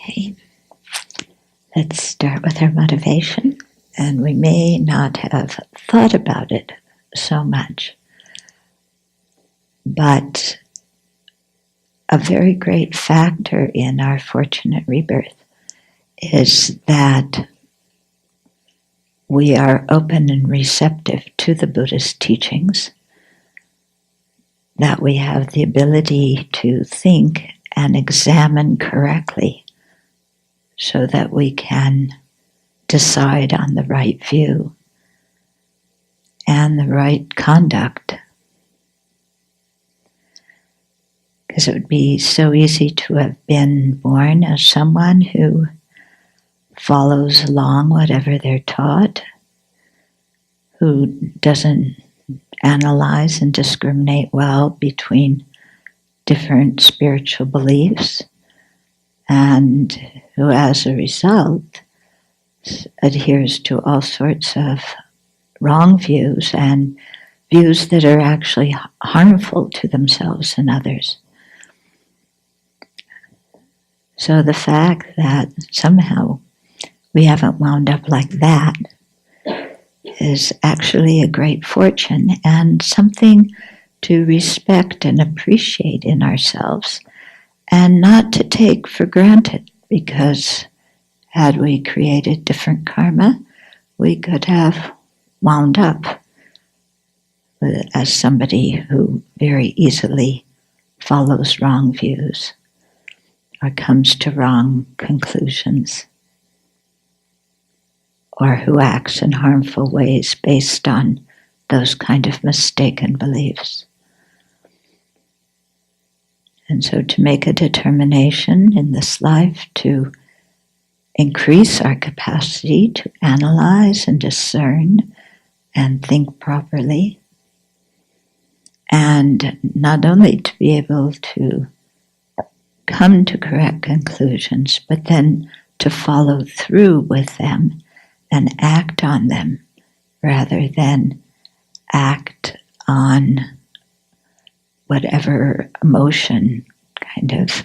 Okay, let's start with our motivation. And we may not have thought about it so much, but a very great factor in our fortunate rebirth is that we are open and receptive to the Buddhist teachings, that we have the ability to think and examine correctly so that we can decide on the right view and the right conduct. Because it would be so easy to have been born as someone who follows along whatever they're taught, who doesn't analyze and discriminate well between different spiritual beliefs, and who as a result adheres to all sorts of wrong views and views that are actually harmful to themselves and others. So the fact that somehow we haven't wound up like that is actually a great fortune and something to respect and appreciate in ourselves and not to take for granted, because had we created different karma, we could have wound up as somebody who very easily follows wrong views or comes to wrong conclusions, or who acts in harmful ways based on those kind of mistaken beliefs. And so to make a determination in this life to increase our capacity to analyze and discern and think properly, and not only to be able to come to correct conclusions, but then to follow through with them and act on them rather than act on whatever emotion, kind of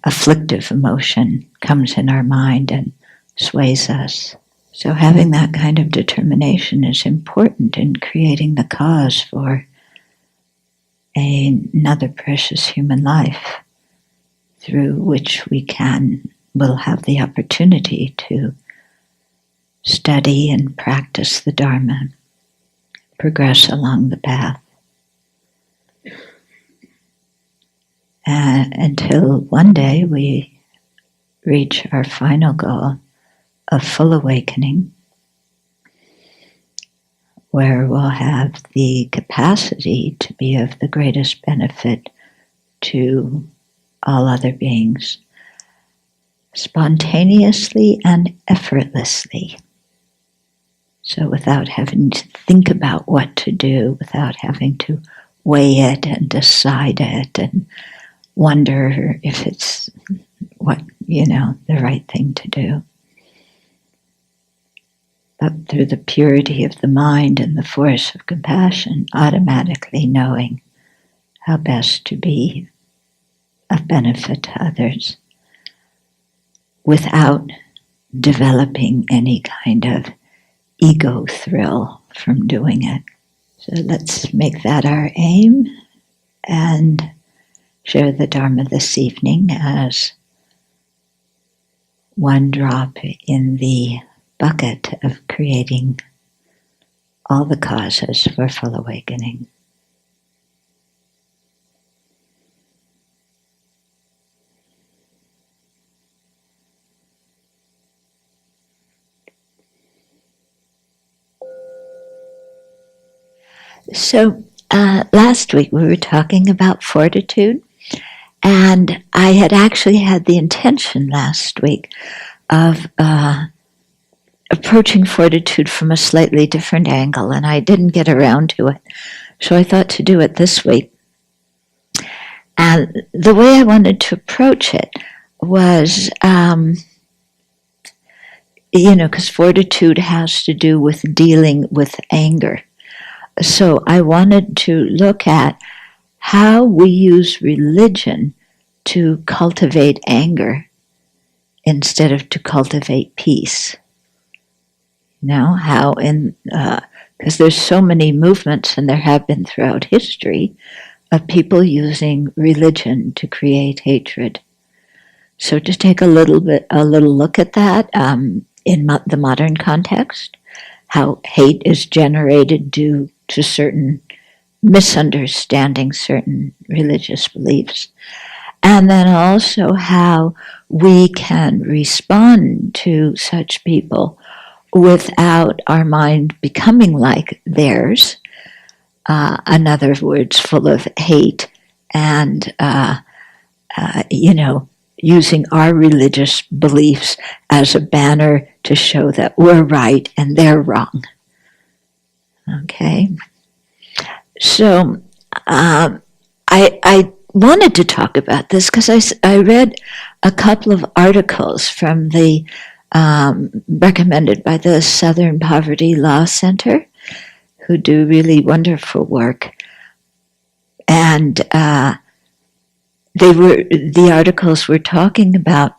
afflictive emotion, comes in our mind and sways us. So having that kind of determination is important in creating the cause for another precious human life through which will have the opportunity to study and practice the Dharma, progress along the path, until one day we reach our final goal of full awakening, where we'll have the capacity to be of the greatest benefit to all other beings, spontaneously and effortlessly. So without having to think about what to do, without having to weigh it and decide it and wonder if it's the right thing to do. But through the purity of the mind and the force of compassion, automatically knowing how best to be of benefit to others without developing any kind of ego thrill from doing it. So let's make that our aim and share the Dharma this evening as one drop in the bucket of creating all the causes for full awakening. So last week we were talking about fortitude, and I had actually had the intention last week of approaching fortitude from a slightly different angle, and I didn't get around to it. So I thought to do it this week. And the way I wanted to approach it was, because fortitude has to do with dealing with anger. So I wanted to look at how we use religion to cultivate anger instead of to cultivate peace. How because there's so many movements, and there have been throughout history, of people using religion to create hatred. So to take a little look at that in the modern context, how hate is generated due to certain misunderstandings, certain religious beliefs, and then also how we can respond to such people without our mind becoming like theirs, in other words, full of hate and, using our religious beliefs as a banner to show that we're right and they're wrong. Okay? So, I wanted to talk about this because I read a couple of articles from the recommended by the Southern Poverty Law Center, who do really wonderful work, and the articles were talking about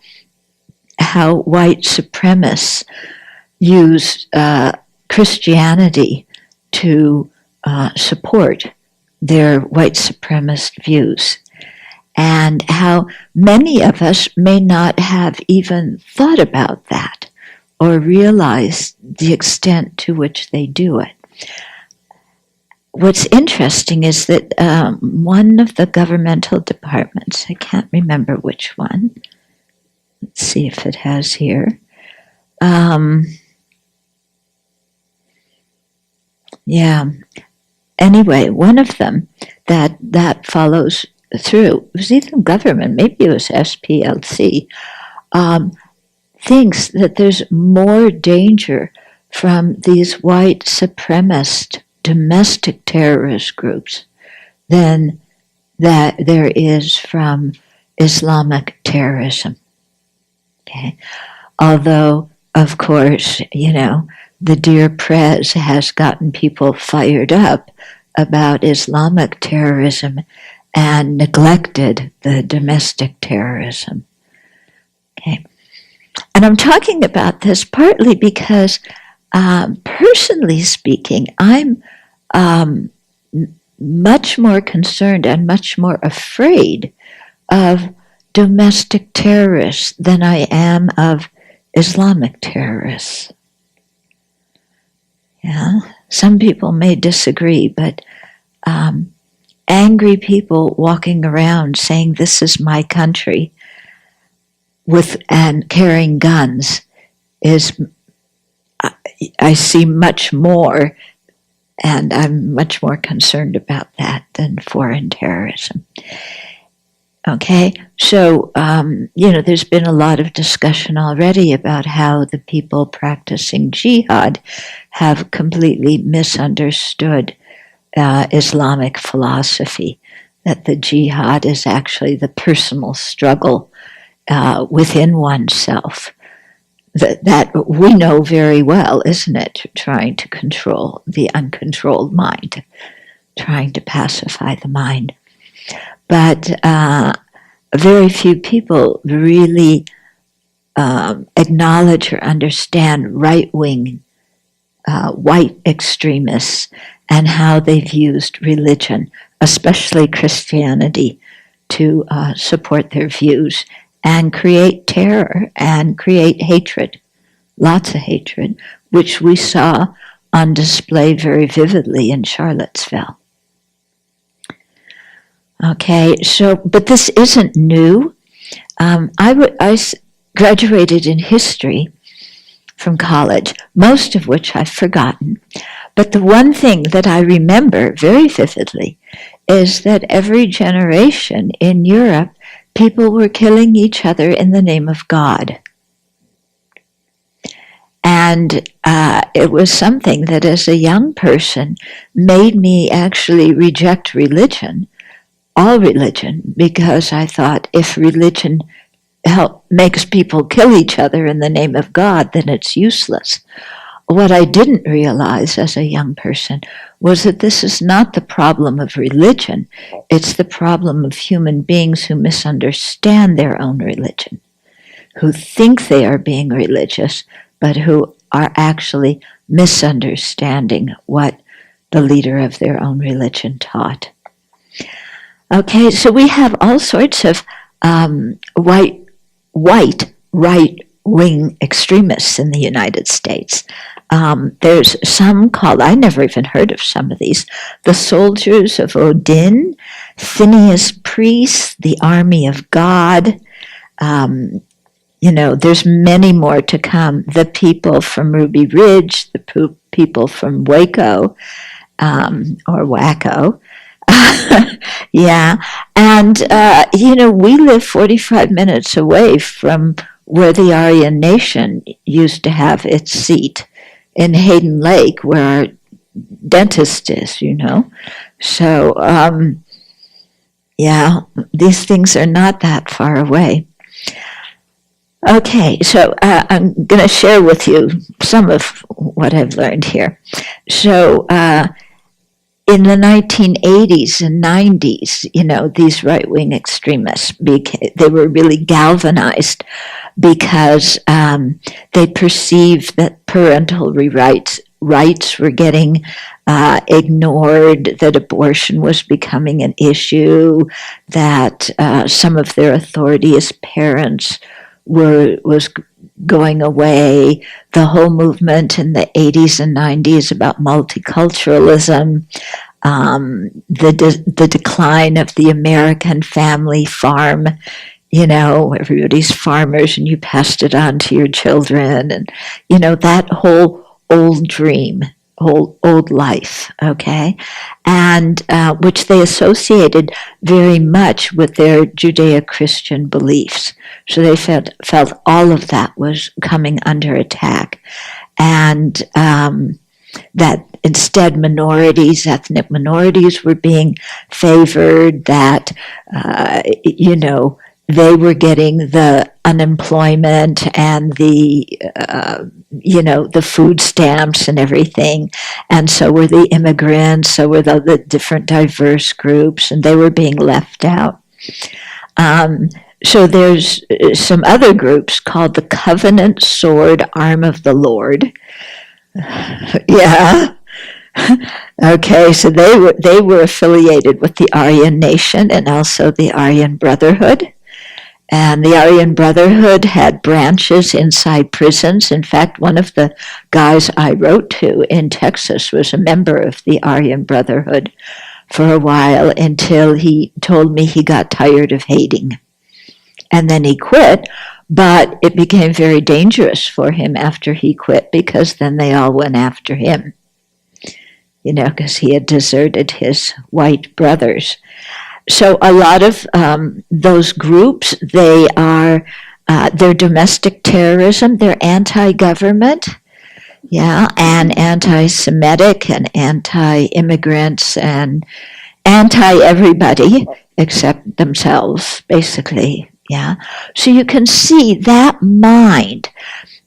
how white supremacists use Christianity to support their white supremacist views, and how many of us may not have even thought about that or realized the extent to which they do it. What's interesting is that one of the governmental departments, I can't remember which one, let's see if it has here, anyway, one of them that follows through, it was even government, maybe it was SPLC, thinks that there's more danger from these white supremacist domestic terrorist groups than that there is from Islamic terrorism. Okay, although of course, the dear Prez has gotten people fired up about Islamic terrorism and neglected the domestic terrorism. Okay, and I'm talking about this partly because, personally speaking, I'm much more concerned and much more afraid of domestic terrorists than I am of Islamic terrorists. Yeah, some people may disagree, but angry people walking around saying this is my country and carrying guns is, I see much more, and I'm much more concerned about that than foreign terrorism. Okay, so, there's been a lot of discussion already about how the people practicing jihad have completely misunderstood Islamic philosophy, that the jihad is actually the personal struggle within oneself. That we know very well, isn't it? Trying to control the uncontrolled mind, trying to pacify the mind. But very few people really acknowledge or understand right-wing white extremists and how they've used religion, especially Christianity, to support their views and create terror and create hatred, lots of hatred, which we saw on display very vividly in Charlottesville. Okay, but this isn't new. I graduated in history from college, most of which I've forgotten. But the one thing that I remember very vividly is that every generation in Europe, people were killing each other in the name of God. And it was something that as a young person made me actually reject religion, all religion, because I thought if religion makes people kill each other in the name of God, then it's useless. What I didn't realize as a young person was that this is not the problem of religion, it's the problem of human beings who misunderstand their own religion. who think they are being religious, but who are actually misunderstanding what the leader of their own religion taught. Okay, so we have all sorts of white right-wing extremists in the United States. There's some called, I never even heard of some of these, the Soldiers of Odin, Phineas Priests, the Army of God. There's many more to come. The people from Ruby Ridge, the people from Waco, or Wacko. Yeah, and we live 45 minutes away from where the Aryan Nation used to have its seat in Hayden Lake, where our dentist is, So, these things are not that far away. Okay, so I'm going to share with you some of what I've learned here. So, in the 1980s and 90s, these right-wing extremists, they were really galvanized because they perceived that parental rights were getting ignored, that abortion was becoming an issue, that some of their authority as parents was going away. The whole movement in the 80s and 90s about multiculturalism, the decline of the American family farm, everybody's farmers and you passed it on to your children, and that whole old dream, old life, okay, and which they associated very much with their Judeo-Christian beliefs. So they felt all of that was coming under attack, and that instead ethnic minorities were being favored, that, they were getting the unemployment and the food stamps and everything, and so were the immigrants, so were the different diverse groups, and they were being left out. So there's some other groups called the Covenant Sword Arm of the Lord. Yeah. Okay, so they were affiliated with the Aryan Nation and also the Aryan Brotherhood. And the Aryan Brotherhood had branches inside prisons. In fact, one of the guys I wrote to in Texas was a member of the Aryan Brotherhood for a while, until he told me he got tired of hating. And then he quit, but it became very dangerous for him after he quit, because then they all went after him, because he had deserted his white brothers. So a lot of those groups, they're domestic terrorism, they're anti-government, and anti-Semitic and anti-immigrants and anti-everybody except themselves, basically, So you can see that mind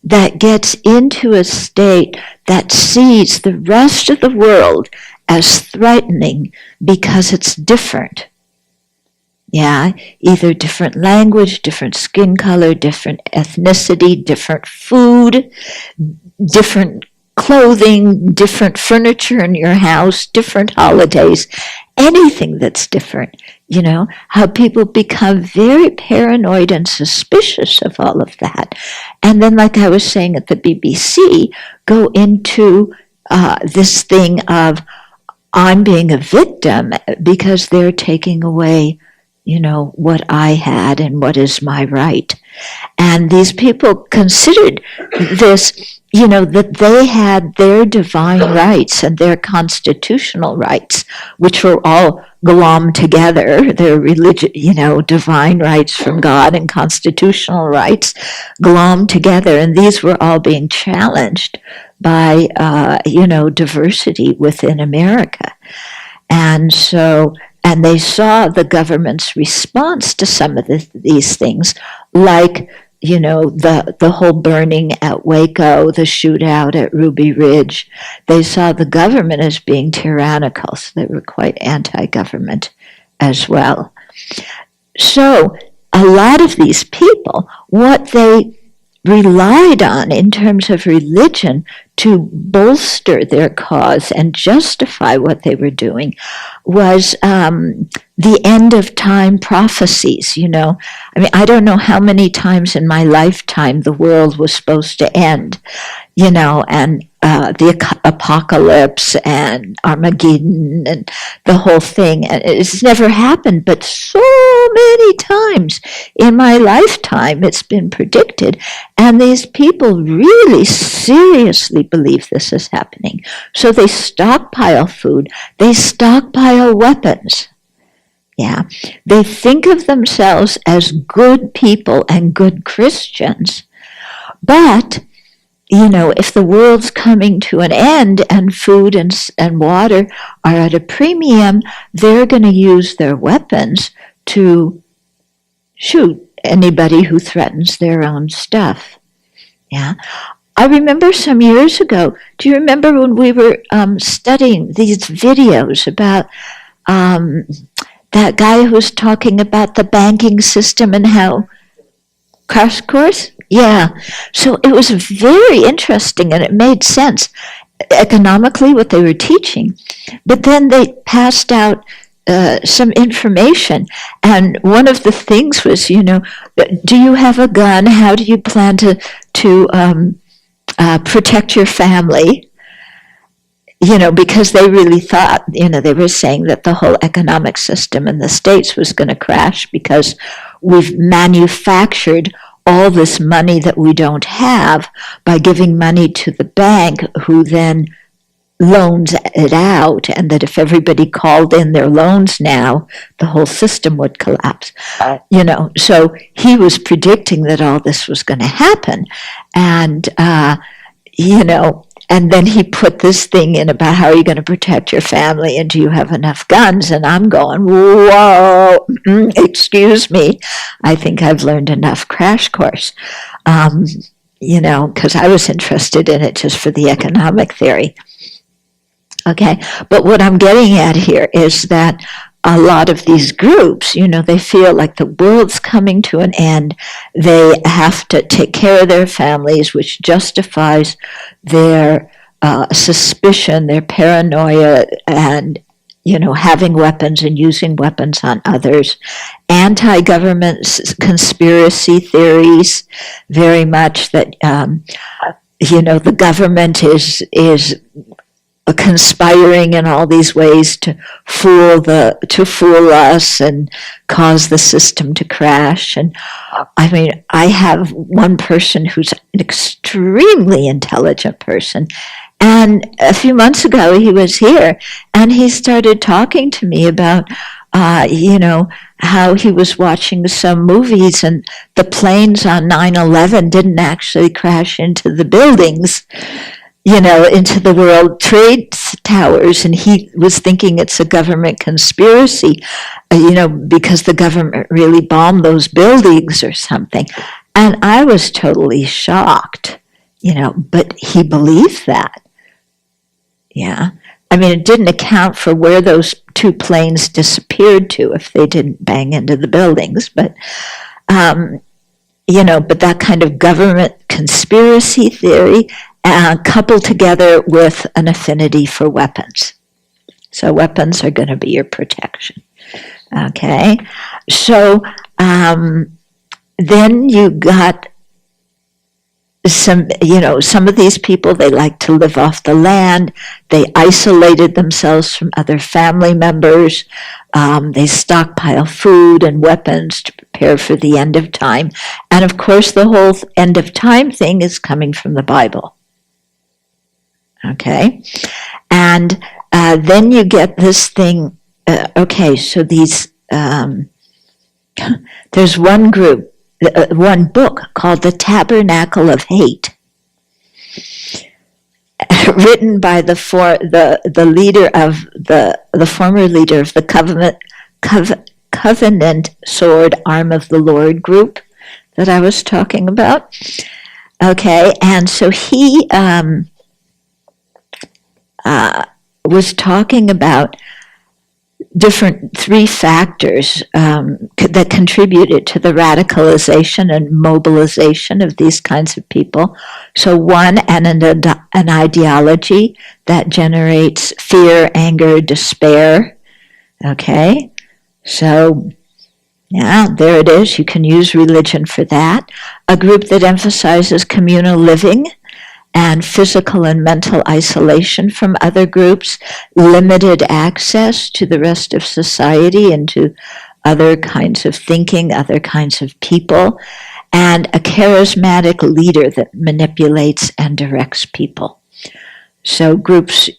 that gets into a state that sees the rest of the world as threatening because it's different. Either different language, different skin color, different ethnicity, different food, different clothing, different furniture in your house, different holidays, anything that's different. How people become very paranoid and suspicious of all of that. And then, like I was saying at the BBC, go into this thing of, I'm being a victim because they're taking away what I had and what is my right. And these people considered this, that they had their divine rights and their constitutional rights, which were all glommed together, their divine rights from God and constitutional rights glommed together. And these were all being challenged by, diversity within America. And so, and they saw the government's response to some of these things, like, the whole burning at Waco, the shootout at Ruby Ridge. They saw the government as being tyrannical, so they were quite anti-government as well. So a lot of these people, what they relied on in terms of religion to bolster their cause and justify what they were doing was the end of time prophecies, I mean, I don't know how many times in my lifetime the world was supposed to end, and the apocalypse and Armageddon and the whole thing. And it's never happened, but so many times in my lifetime it's been predicted. And these people really seriously believe this is happening. So they stockpile food, they stockpile weapons. Yeah, they think of themselves as good people and good Christians, but if the world's coming to an end and food and water are at a premium, they're going to use their weapons to shoot anybody who threatens their own stuff. Yeah. I remember some years ago, do you remember when we were studying these videos about that guy who was talking about the banking system and how crash course? Yeah, so it was very interesting and it made sense economically what they were teaching. But then they passed out some information, and one of the things was, do you have a gun? How do you plan to protect your family? Because they really thought, they were saying that the whole economic system in the States was going to crash because we've manufactured all this money that we don't have by giving money to the bank, who then loans it out, and that if everybody called in their loans now, the whole system would collapse. So he was predicting that all this was going to happen. And, and then he put this thing in about how are you going to protect your family and do you have enough guns? And I'm going, whoa, excuse me. I think I've learned enough crash course, because I was interested in it just for the economic theory. Okay, but what I'm getting at here is that a lot of these groups, they feel like the world's coming to an end. They have to take care of their families, which justifies their suspicion, their paranoia, and, having weapons and using weapons on others. Anti-government conspiracy theories, very much that, the government is conspiring in all these ways to fool us and cause the system to crash. And I mean, I have one person who's an extremely intelligent person, and a few months ago he was here and he started talking to me about how he was watching some movies and the planes on 9/11 didn't actually crash into the buildings, into the World Trade Towers, and he was thinking it's a government conspiracy, because the government really bombed those buildings or something. And I was totally shocked, but he believed that. Yeah. I mean, it didn't account for where those two planes disappeared to if they didn't bang into the buildings, but but that kind of government conspiracy theory coupled together with an affinity for weapons. So weapons are going to be your protection. Okay? So then you got some of these people, they like to live off the land. They isolated themselves from other family members. They stockpile food and weapons to prepare for the end of time. And of course, the whole end of time thing is coming from the Bible. Okay? And then you get this thing, so these, there's one group, one book called The Tabernacle of Hate, written by the leader of the former leader of the Covenant Sword Arm of the Lord group that I was talking about. Okay, and so he was talking about three factors that contributed to the radicalization and mobilization of these kinds of people. So one, an ideology that generates fear, anger, despair. Okay, so yeah, there it is. You can use religion for that. A group that emphasizes communal living and physical and mental isolation from other groups, limited access to the rest of society and to other kinds of thinking, other kinds of people, and a charismatic leader that manipulates and directs people. So groups,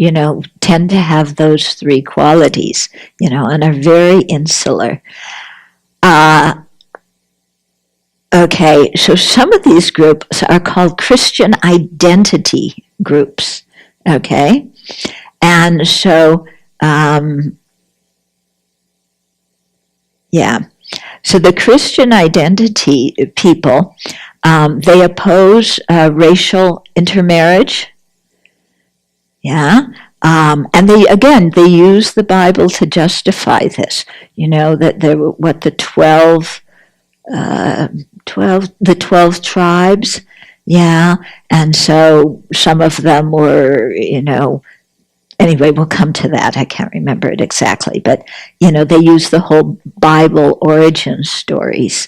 tend to have those three qualities, and are very insular. Okay, so some of these groups are called Christian identity groups, okay? And so, so the Christian identity people, they oppose racial intermarriage, and they use the Bible to justify this, that there were, the 12 tribes, and so some of them were, anyway, we'll come to that. I can't remember it exactly, but, they use the whole Bible origin stories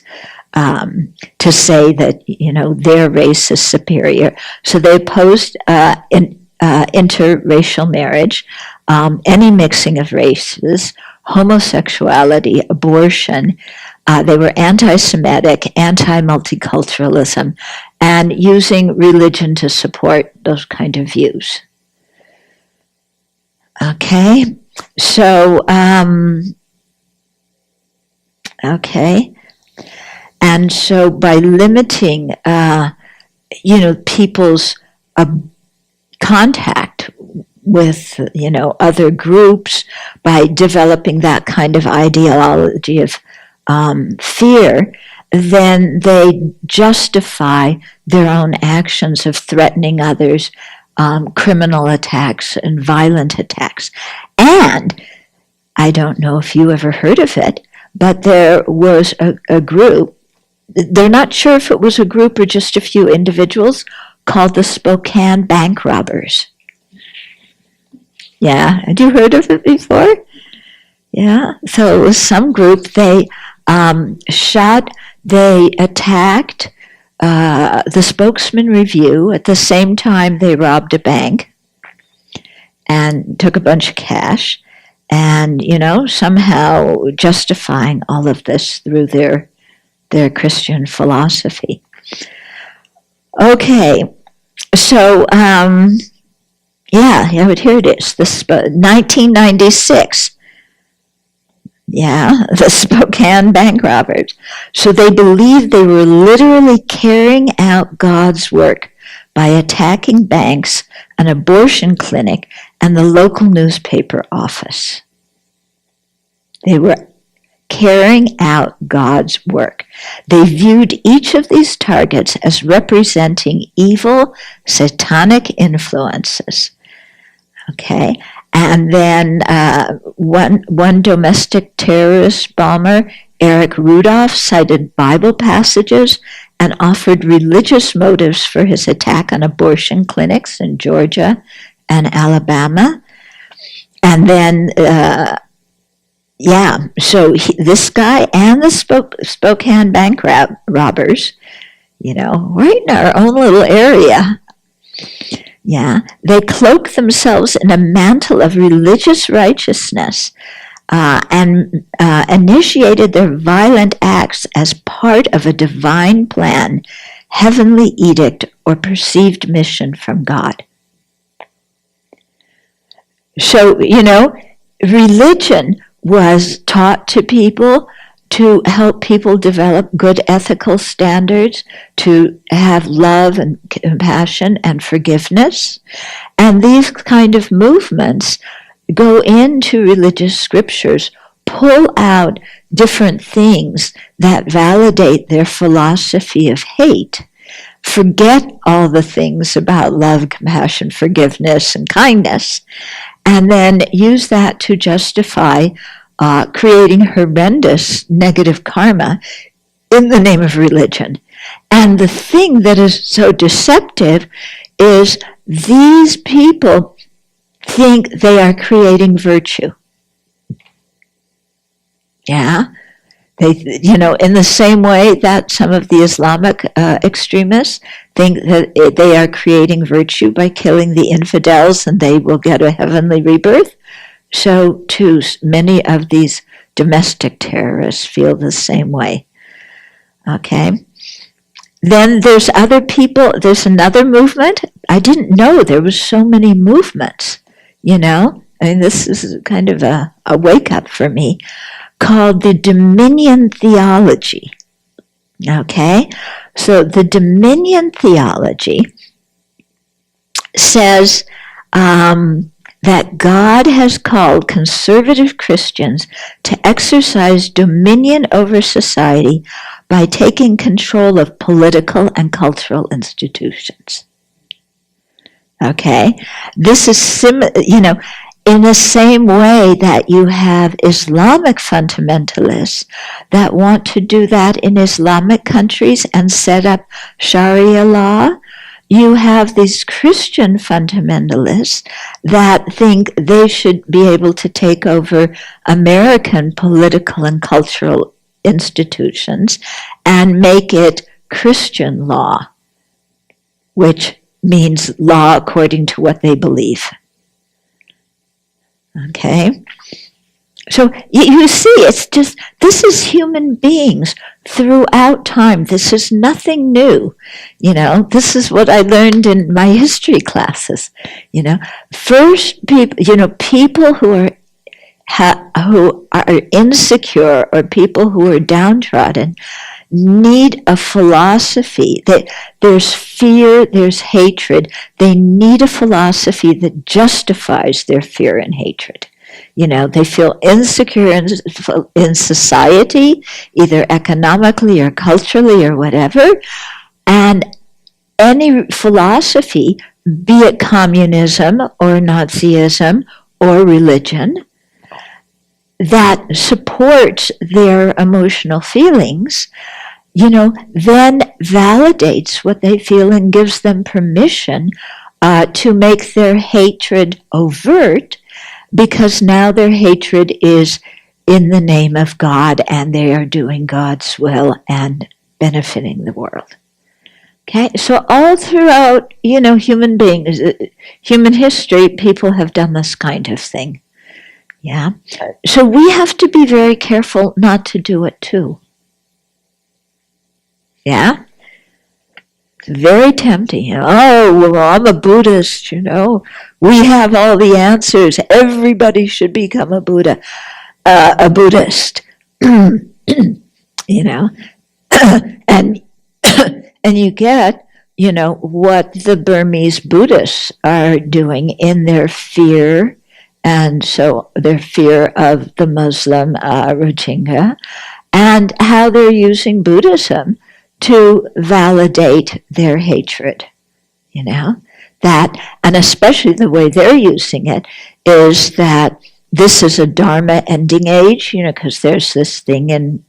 to say that, their race is superior. So they opposed interracial marriage, any mixing of races, homosexuality, abortion. They were anti-Semitic, anti-multiculturalism, and using religion to support those kind of views. Okay, so, and so by limiting, people's contact with, other groups, by developing that kind of ideology of fear, then they justify their own actions of threatening others, criminal attacks and violent attacks. And I don't know if you ever heard of it, but there was a group, they're not sure if it was a group or just a few individuals, called the Spokane Bank Robbers. Yeah, had you heard of it before? Yeah, so it was some group. They they attacked the Spokesman Review. At the same time, they robbed a bank and took a bunch of cash, and, somehow justifying all of this through their Christian philosophy. Okay, so, but here it is, 1996. The Spokane Bank Robbers. So they believed they were literally carrying out God's work by attacking banks, an abortion clinic, and the local newspaper office. They were carrying out God's work. They viewed each of these targets as representing evil, satanic influences. Okay, and then one domestic terrorist bomber, Eric Rudolph, cited Bible passages and offered religious motives for his attack on abortion clinics in Georgia and Alabama. And then, this guy and the Spokane Bank robbers, right in our own little area, they cloak themselves in a mantle of religious righteousness and initiated their violent acts as part of a divine plan, heavenly edict, or perceived mission from God. So, religion was taught to people to help people develop good ethical standards, to have love and compassion and forgiveness. And these kind of movements go into religious scriptures, pull out different things that validate their philosophy of hate, forget all the things about love, compassion, forgiveness, and kindness, and then use that to justify creating horrendous negative karma in the name of religion. And the thing that is so deceptive is these people think they are creating virtue. Yeah? They, in the same way that some of the Islamic extremists think that they are creating virtue by killing the infidels and they will get a heavenly rebirth, so too many of these domestic terrorists feel the same way. Okay? Then there's other people, there's another movement. I didn't know there was so many movements, I mean, this is kind of a wake-up for me, called the Dominion Theology. Okay? So the Dominion Theology says that God has called conservative Christians to exercise dominion over society by taking control of political and cultural institutions. Okay? This is in the same way that you have Islamic fundamentalists that want to do that in Islamic countries and set up Sharia law, you have these Christian fundamentalists that think they should be able to take over American political and cultural institutions and make it Christian law, which means law according to what they believe. Okay? So you see, it's just, this is human beings throughout time. This is nothing new. This is what I learned in my history classes. First people who are insecure or people who are downtrodden need a philosophy. There's fear, there's hatred. They need a philosophy that justifies their fear and hatred. They feel insecure in society, either economically or culturally or whatever. And any philosophy, be it communism or Nazism or religion, that supports their emotional feelings, then validates what they feel and gives them permission to make their hatred overt, because now their hatred is in the name of God and they are doing God's will and benefiting the world. Okay, so all throughout, human beings, human history, people have done this kind of thing. Yeah. So we have to be very careful not to do it too. Yeah. It's very tempting. Oh, well, I'm a Buddhist, We have all the answers. Everybody should become a Buddha, a Buddhist. and and you get, what the Burmese Buddhists are doing in their fear. And so their fear of the Muslim Rohingya, and how they're using Buddhism to validate their hatred, that, and especially the way they're using it is that this is a Dharma ending age, because there's this thing in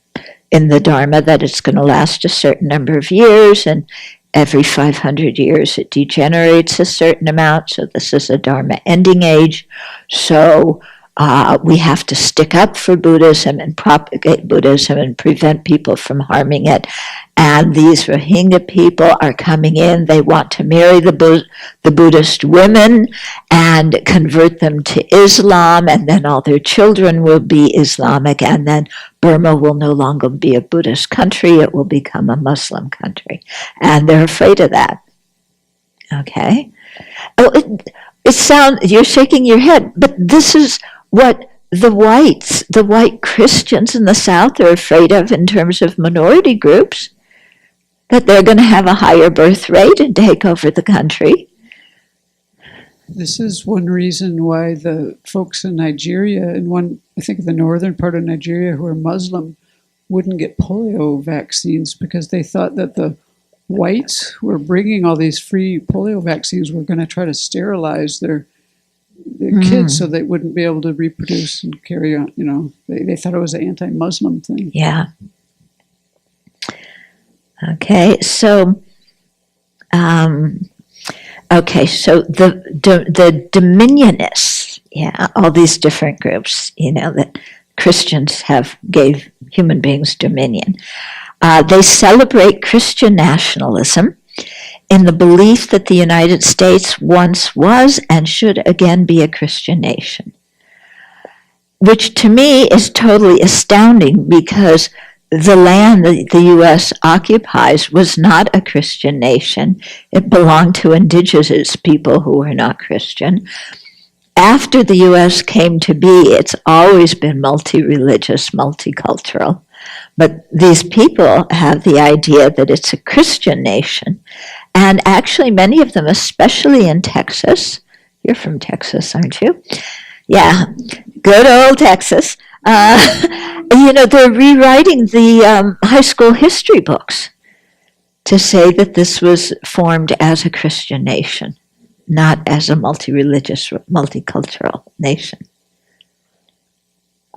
the Dharma that it's going to last a certain number of years, and every 500 years it degenerates a certain amount, so this is a Dharma ending age. So we have to stick up for Buddhism and propagate Buddhism and prevent people from harming it. And these Rohingya people are coming in. They want to marry the Buddhist women and convert them to Islam, and then all their children will be Islamic, and then Burma will no longer be a Buddhist country. It will become a Muslim country. And they're afraid of that. Okay? Oh, you're shaking your head, but this is what the white Christians in the South are afraid of in terms of minority groups, that they're going to have a higher birth rate and take over the country. This is one reason why the folks in Nigeria, I think the northern part of Nigeria who are Muslim, wouldn't get polio vaccines, because they thought that the whites who were bringing all these free polio vaccines were going to try to sterilize their the kids so they wouldn't be able to reproduce and carry on. They thought it was an anti-Muslim thing. Yeah. Okay, so the dominionists, all these different groups, that Christians gave human beings dominion. They celebrate Christian nationalism in the belief that the United States once was and should again be a Christian nation, which to me is totally astounding because the land that the U.S. occupies was not a Christian nation. It belonged to indigenous people who were not Christian. After the U.S. came to be, it's always been multi-religious, multicultural. But these people have the idea that it's a Christian nation. And actually, many of them, especially in Texas, you're from Texas, aren't you? Yeah, good old Texas. They're rewriting the high school history books to say that this was formed as a Christian nation, not as a multi-religious, multicultural nation.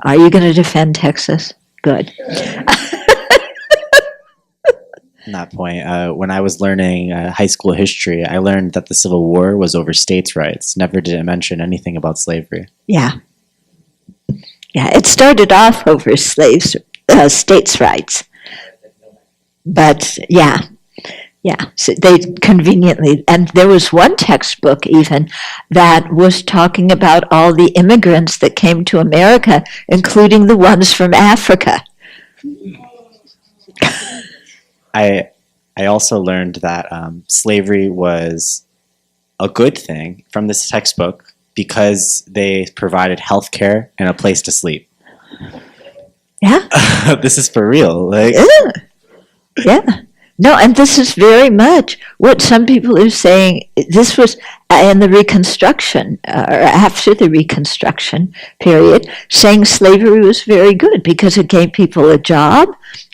Are you going to defend Texas? Good. On that point, when I was learning high school history, I learned that the Civil War was over states' rights. Never did it mention anything about slavery. Yeah, it started off over states' rights. But so they conveniently, and there was one textbook even that was talking about all the immigrants that came to America, including the ones from Africa. I also learned that slavery was a good thing from this textbook because they provided health care and a place to sleep. Yeah. This is for real. Yeah. No, and this is very much what some people are saying. This was in the Reconstruction, or after the Reconstruction period, saying slavery was very good because it gave people a job,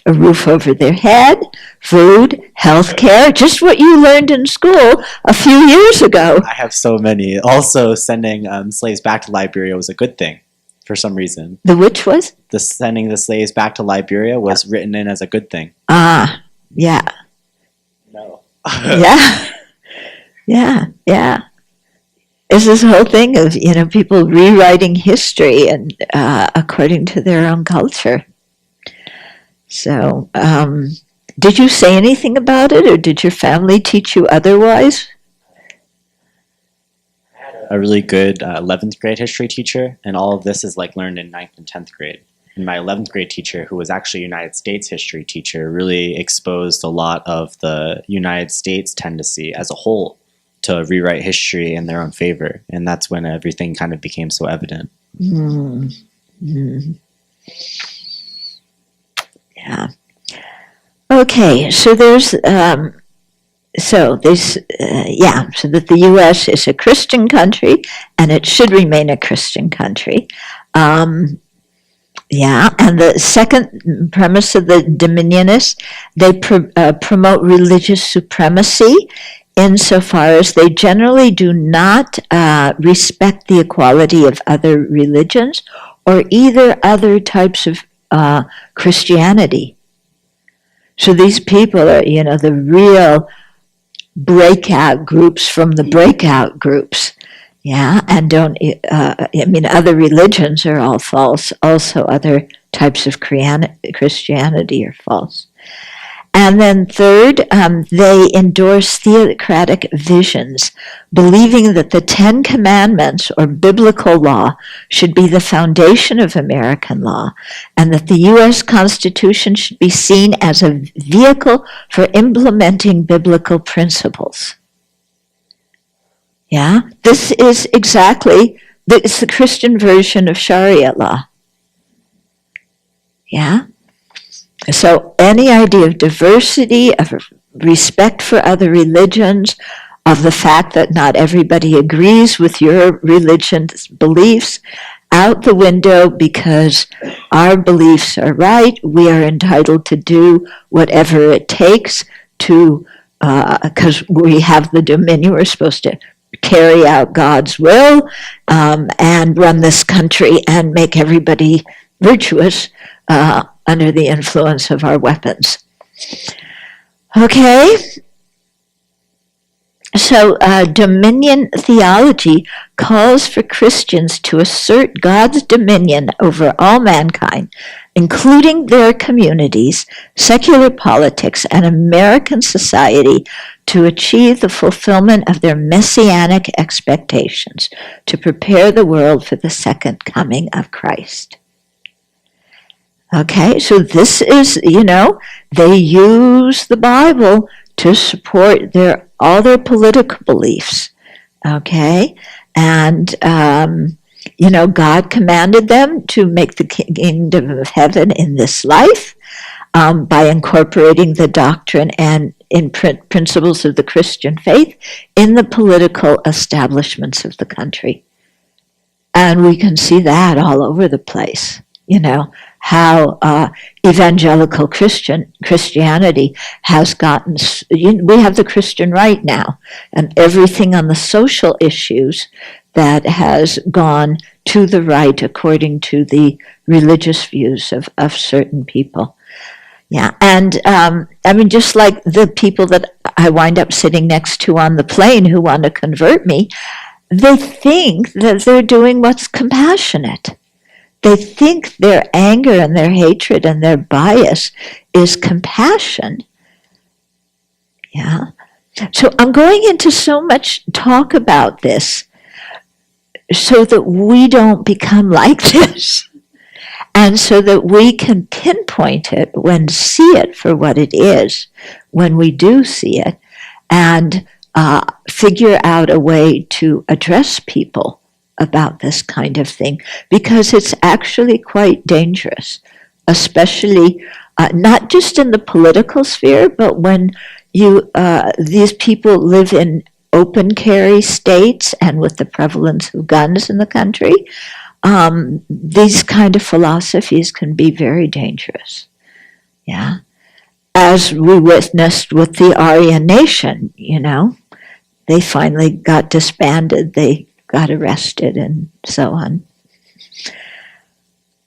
a roof over their head, food, health care, just what you learned in school a few years ago. I have so many. Also, sending slaves back to Liberia was a good thing for some reason. The which was? The sending the slaves back to Liberia was written in as a good thing. Yeah. No. Yeah. It's this whole thing of, people rewriting history and according to their own culture. So, did you say anything about it, or did your family teach you otherwise? A really good 11th grade history teacher, and all of this is learned in 9th and 10th grade. And my 11th grade teacher, who was actually a United States history teacher, really exposed a lot of the United States tendency as a whole to rewrite history in their own favor. And that's when everything kind of became so evident. Mm-hmm. Yeah. Okay, so there's so that the U.S. is a Christian country and it should remain a Christian country. And the second premise of the dominionists, they promote religious supremacy insofar as they generally do not respect the equality of other religions or either other types of Christianity. So these people are, the real breakout groups from the breakout groups. Yeah, and other religions are all false. Also, other types of Christianity are false. And then third, they endorse theocratic visions, believing that the Ten Commandments or biblical law should be the foundation of American law, and that the U.S. Constitution should be seen as a vehicle for implementing biblical principles. Yeah, this is it's the Christian version of Sharia law. Yeah. So any idea of diversity, of respect for other religions, of the fact that not everybody agrees with your religion's beliefs, out the window because our beliefs are right. We are entitled to do whatever it takes to, because we have the dominion, we're supposed to carry out God's will and run this country and make everybody virtuous under the influence of our weapons. Okay? So dominion theology calls for Christians to assert God's dominion over all mankind, including their communities, secular politics, and American society, to achieve the fulfillment of their messianic expectations, to prepare the world for the second coming of Christ. Okay, so this is, they use the Bible to support all their political beliefs. Okay, and God commanded them to make the kingdom of heaven in this life by incorporating the doctrine and principles of the Christian faith in the political establishments of the country. And we can see that all over the place, how evangelical Christianity has gotten. We have the Christian right now, and everything on the social issues that has gone to the right according to the religious views of certain people. Yeah, and just like the people that I wind up sitting next to on the plane who want to convert me, they think that they're doing what's compassionate. They think their anger and their hatred and their bias is compassion. Yeah. So I'm going into so much talk about this so that we don't become like this. And so that we can pinpoint it see it for what it is, when we do see it, and figure out a way to address people about this kind of thing, because it's actually quite dangerous, especially not just in the political sphere, but when these people live in open carry states and with the prevalence of guns in the country. These kind of philosophies can be very dangerous. Yeah. As we witnessed with the Aryan nation, they finally got disbanded, they got arrested, and so on.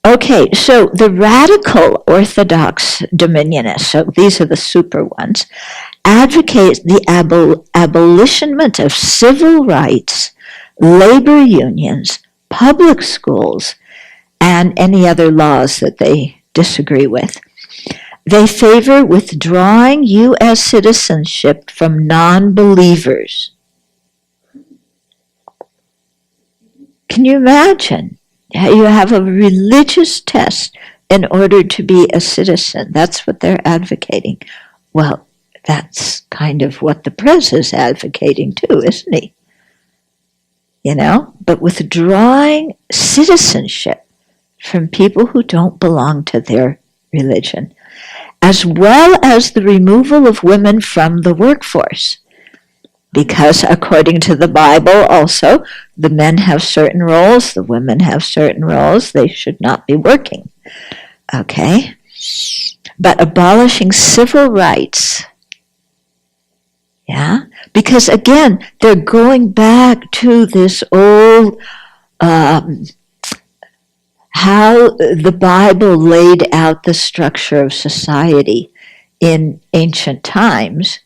Okay, so the radical Orthodox dominionists, so these are the super ones, advocate the abolitionment of civil rights, labor unions, public schools, and any other laws that they disagree with. They favor withdrawing U.S. citizenship from non-believers. Can you imagine? You have a religious test in order to be a citizen. That's what they're advocating. Well, that's kind of what the press is advocating too, isn't he? But withdrawing citizenship from people who don't belong to their religion, as well as the removal of women from the workforce. Because according to the Bible also, the men have certain roles, the women have certain roles, they should not be working. Okay? But abolishing civil rights, yeah? Because again, they're going back to this old, how the Bible laid out the structure of society in ancient times,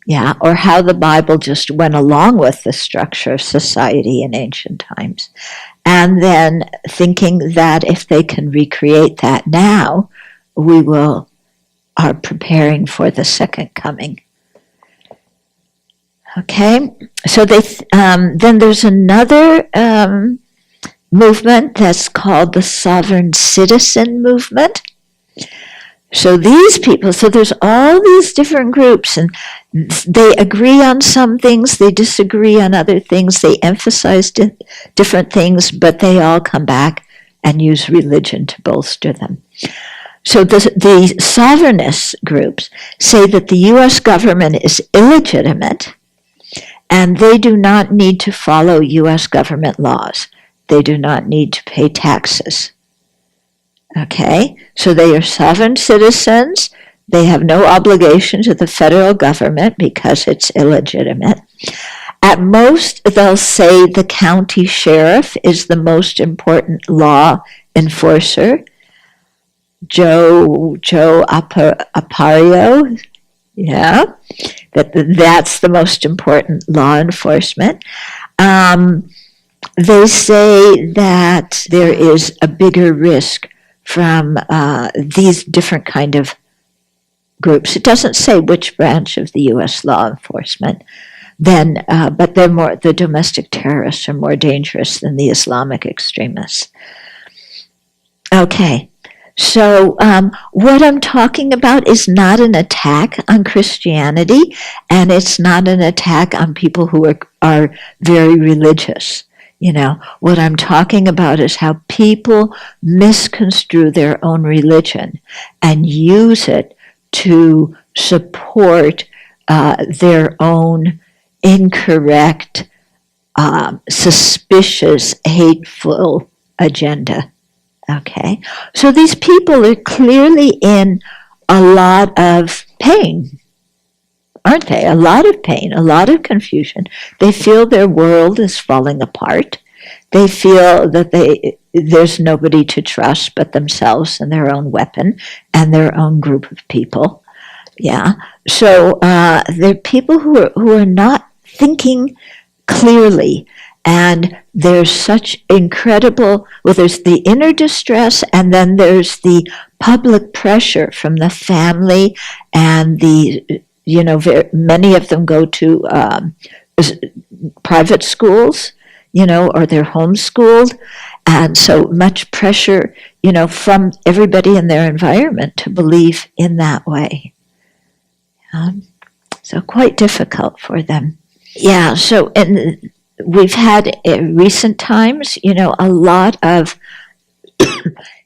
yeah, or how the Bible just went along with the structure of society in ancient times. And then thinking that if they can recreate that now, we are preparing for the second coming. Okay, so then there's another movement that's called the sovereign citizen movement. So these people, so there's all these different groups, and they agree on some things, they disagree on other things, they emphasize different things, but they all come back and use religion to bolster them. So the sovereignist groups say that the U.S. government is illegitimate, and they do not need to follow U.S. government laws. They do not need to pay taxes. Okay, so they are sovereign citizens. They have no obligation to the federal government because it's illegitimate. At most, they'll say the county sheriff is the most important law enforcer. Joe Appario, yeah, that's the most important law enforcement. They say that there is a bigger risk from these different kind of groups. It doesn't say which branch of the U.S. law enforcement. But the domestic terrorists are more dangerous than the Islamic extremists. Okay, so what I'm talking about is not an attack on Christianity, and it's not an attack on people who are very religious. What I'm talking about is how people misconstrue their own religion and use it to support their own incorrect, suspicious, hateful agenda. Okay? So these people are clearly in a lot of pain, aren't they? A lot of pain, a lot of confusion. They feel their world is falling apart. They feel that there's nobody to trust but themselves and their own weapon and their own group of people. Yeah. So they're people who are not thinking clearly, and there's such incredible, there's the inner distress, and then there's the public pressure from the family, and many of them go to private schools, or they're homeschooled, and so much pressure, from everybody in their environment to believe in that way. So quite difficult for them. Yeah, so we've had recent times, a lot of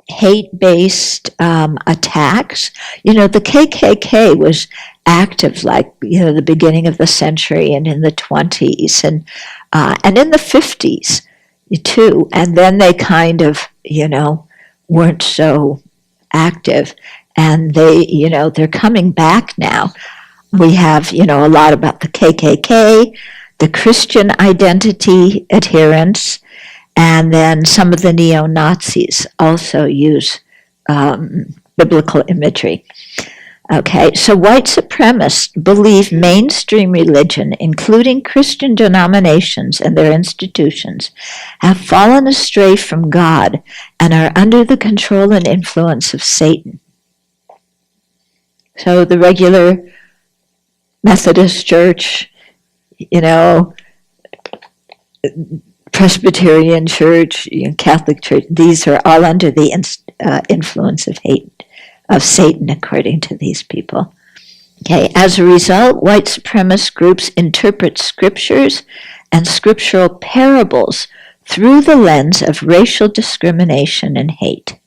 hate-based attacks. The KKK was active, the beginning of the century and in the 20s and in the 50s too. And then they kind of, weren't so active, and they're coming back now. We have, a lot about the KKK, the Christian identity adherents, and then some of the neo-Nazis also use biblical imagery. Okay, so white supremacists believe mainstream religion, including Christian denominations and their institutions, have fallen astray from God and are under the control and influence of Satan. So the regular Methodist Church, Presbyterian Church, Catholic Church, these are all under the influence of Satan, according to these people. Okay, as a result, white supremacist groups interpret scriptures and scriptural parables through the lens of racial discrimination and hate.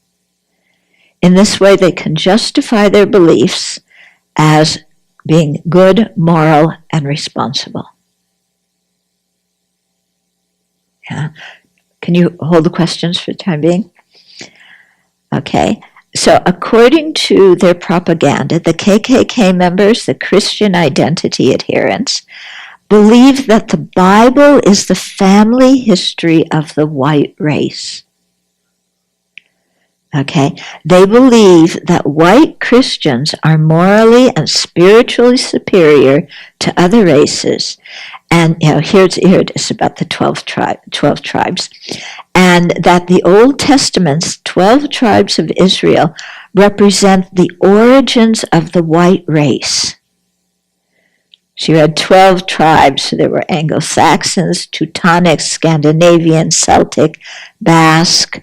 In this way, they can justify their beliefs as being good, moral, and responsible. Yeah. Can you hold the questions for the time being? Okay. So according to their propaganda, the KKK members, the Christian identity adherents, believe that the Bible is the family history of the white race. Okay, they believe that white Christians are morally and spiritually superior to other races. And here it is about the 12 tribes. And that the Old Testament's 12 tribes of Israel represent the origins of the white race. So you had 12 tribes. So there were Anglo-Saxons, Teutonic, Scandinavian, Celtic, Basque,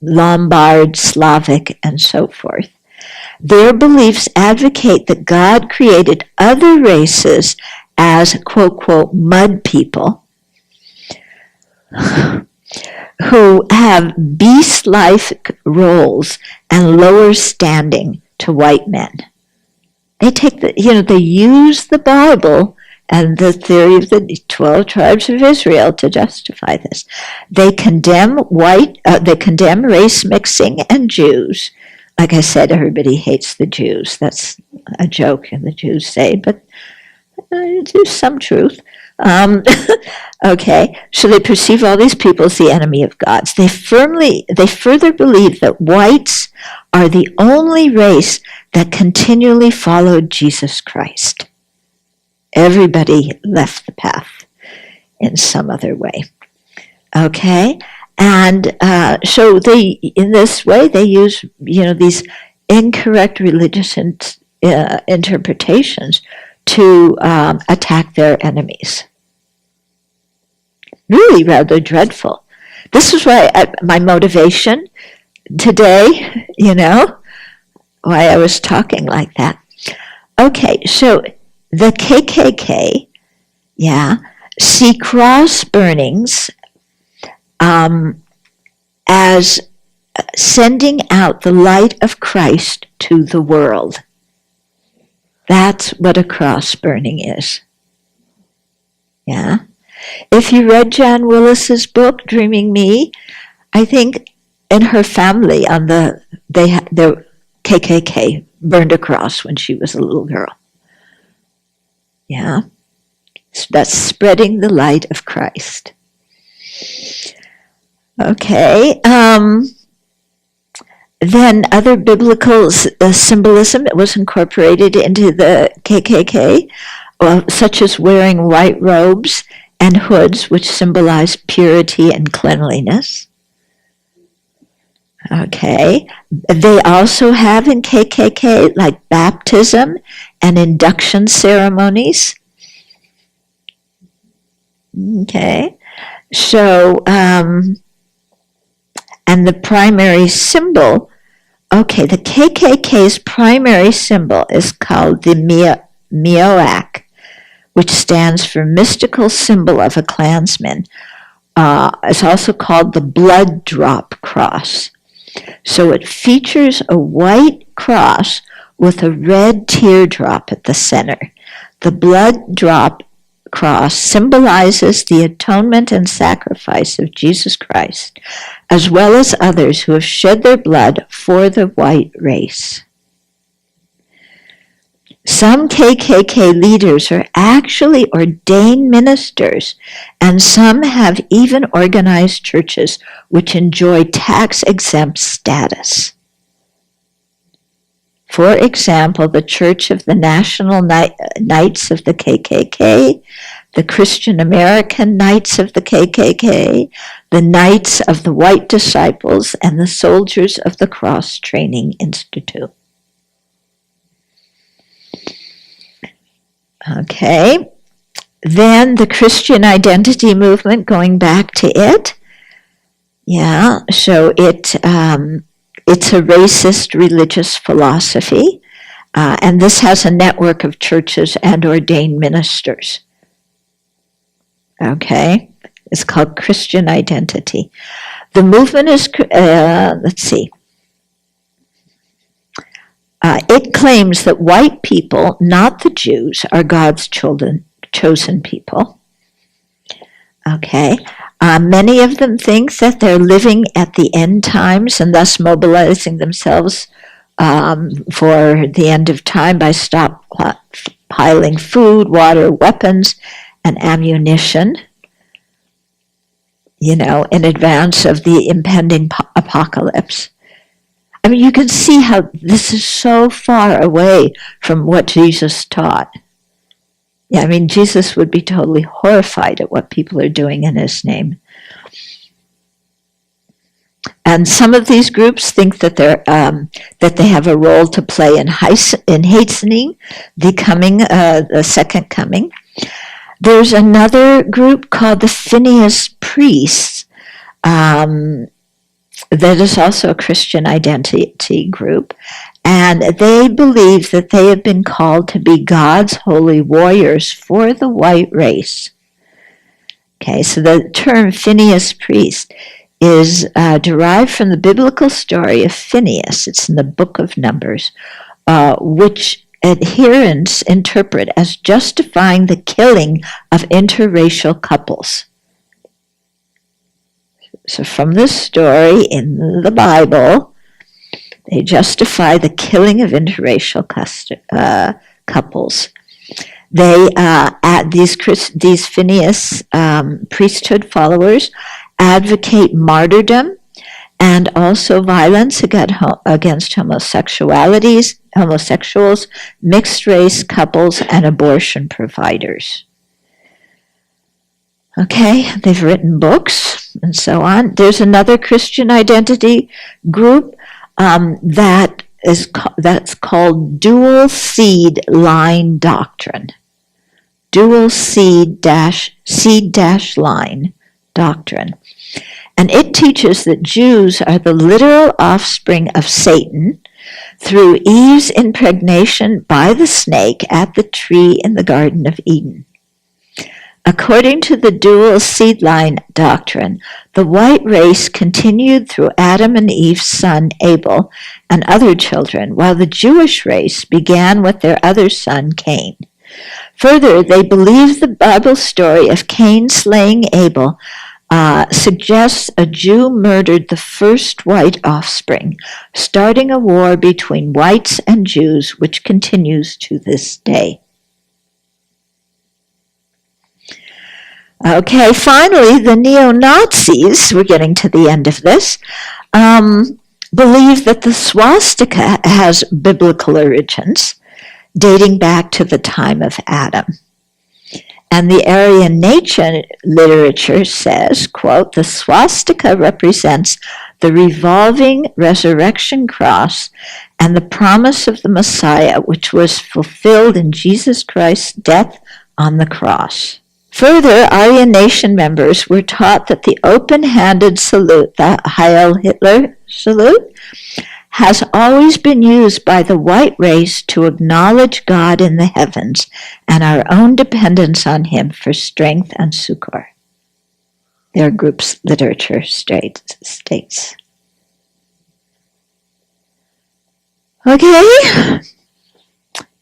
Lombard, Slavic, and so forth. Their beliefs advocate that God created other races as, quote, quote, mud people who have beast-like roles and lower standing to white men. They take they use the Bible and the theory of the 12 tribes of Israel to justify this. They condemn race mixing and Jews. Like I said, everybody hates the Jews. That's a joke, and the Jews say, but There's some truth. Okay, so they perceive all these people as the enemy of God. They further believe that whites are the only race that continually followed Jesus Christ. Everybody left the path in some other way. Okay, and so in this way, they use these incorrect religious interpretations to attack their enemies. Really rather dreadful. This is why my motivation today, why I was talking like that. Okay, so the KKK, see cross burnings as sending out the light of Christ to the world. That's what a cross burning is. Yeah. If you read Jan Willis's book, Dreaming Me, I think in her family the KKK burned a cross when she was a little girl. Yeah. That's spreading the light of Christ. Okay. Then other biblical symbolism that was incorporated into the KKK, such as wearing white robes and hoods, which symbolize purity and cleanliness. Okay. They also have in KKK like baptism and induction ceremonies. Okay. So, and the primary symbol, the KKK's primary symbol is called the Mioak, which stands for mystical symbol of a Klansman. It's also called the blood drop cross. So it features a white cross with a red teardrop at the center. The blood drop cross symbolizes the atonement and sacrifice of Jesus Christ, as well as others who have shed their blood for the white race. Some KKK leaders are actually ordained ministers, and some have even organized churches which enjoy tax-exempt status. For example, the Church of the National Knights of the KKK, the Christian American Knights of the KKK, the Knights of the White Disciples, and the Soldiers of the Cross Training Institute. Okay, then the Christian identity movement, going back to it. Yeah, so it's a racist religious philosophy, and this has a network of churches and ordained ministers. Okay, it's called Christian identity. The movement is, it claims that white people, not the Jews, are God's chosen people. Okay. Many of them think that they're living at the end times and thus mobilizing themselves for the end of time by stockpiling food, water, weapons, and ammunition, in advance of the impending apocalypse. I mean, you can see how this is so far away from what Jesus taught. Yeah, I mean, Jesus would be totally horrified at what people are doing in his name. And some of these groups think that they have a role to play in hastening the coming, the second coming. There's another group called the Phineas Priests. That is also a Christian identity group, and they believe that they have been called to be God's holy warriors for the white race. Okay, so the term Phineas priest is derived from the biblical story of Phineas. It's in the book of Numbers, which adherents interpret as justifying the killing of interracial couples. So from this story in the Bible, they justify the killing of interracial couples. These Phineas priesthood followers advocate martyrdom and also violence against homosexuals, mixed race couples, and abortion providers. Okay, they've written books and so on. There's another Christian identity group that's called dual seed line doctrine. Dual seed line doctrine. And it teaches that Jews are the literal offspring of Satan through Eve's impregnation by the snake at the tree in the Garden of Eden. According to the dual seed line doctrine, the white race continued through Adam and Eve's son Abel and other children, while the Jewish race began with their other son Cain. Further, they believe the Bible story of Cain slaying Abel suggests a Jew murdered the first white offspring, starting a war between whites and Jews, which continues to this day. Okay, finally, the neo-Nazis, we're getting to the end of this, believe that the swastika has biblical origins dating back to the time of Adam. And the Aryan Nature literature says, quote, the swastika represents the revolving resurrection cross and the promise of the Messiah, which was fulfilled in Jesus Christ's death on the cross. Further, Aryan Nation members were taught that the open-handed salute, the Heil Hitler salute, has always been used by the white race to acknowledge God in the heavens and our own dependence on Him for strength and succor. Their group's literature states. Okay,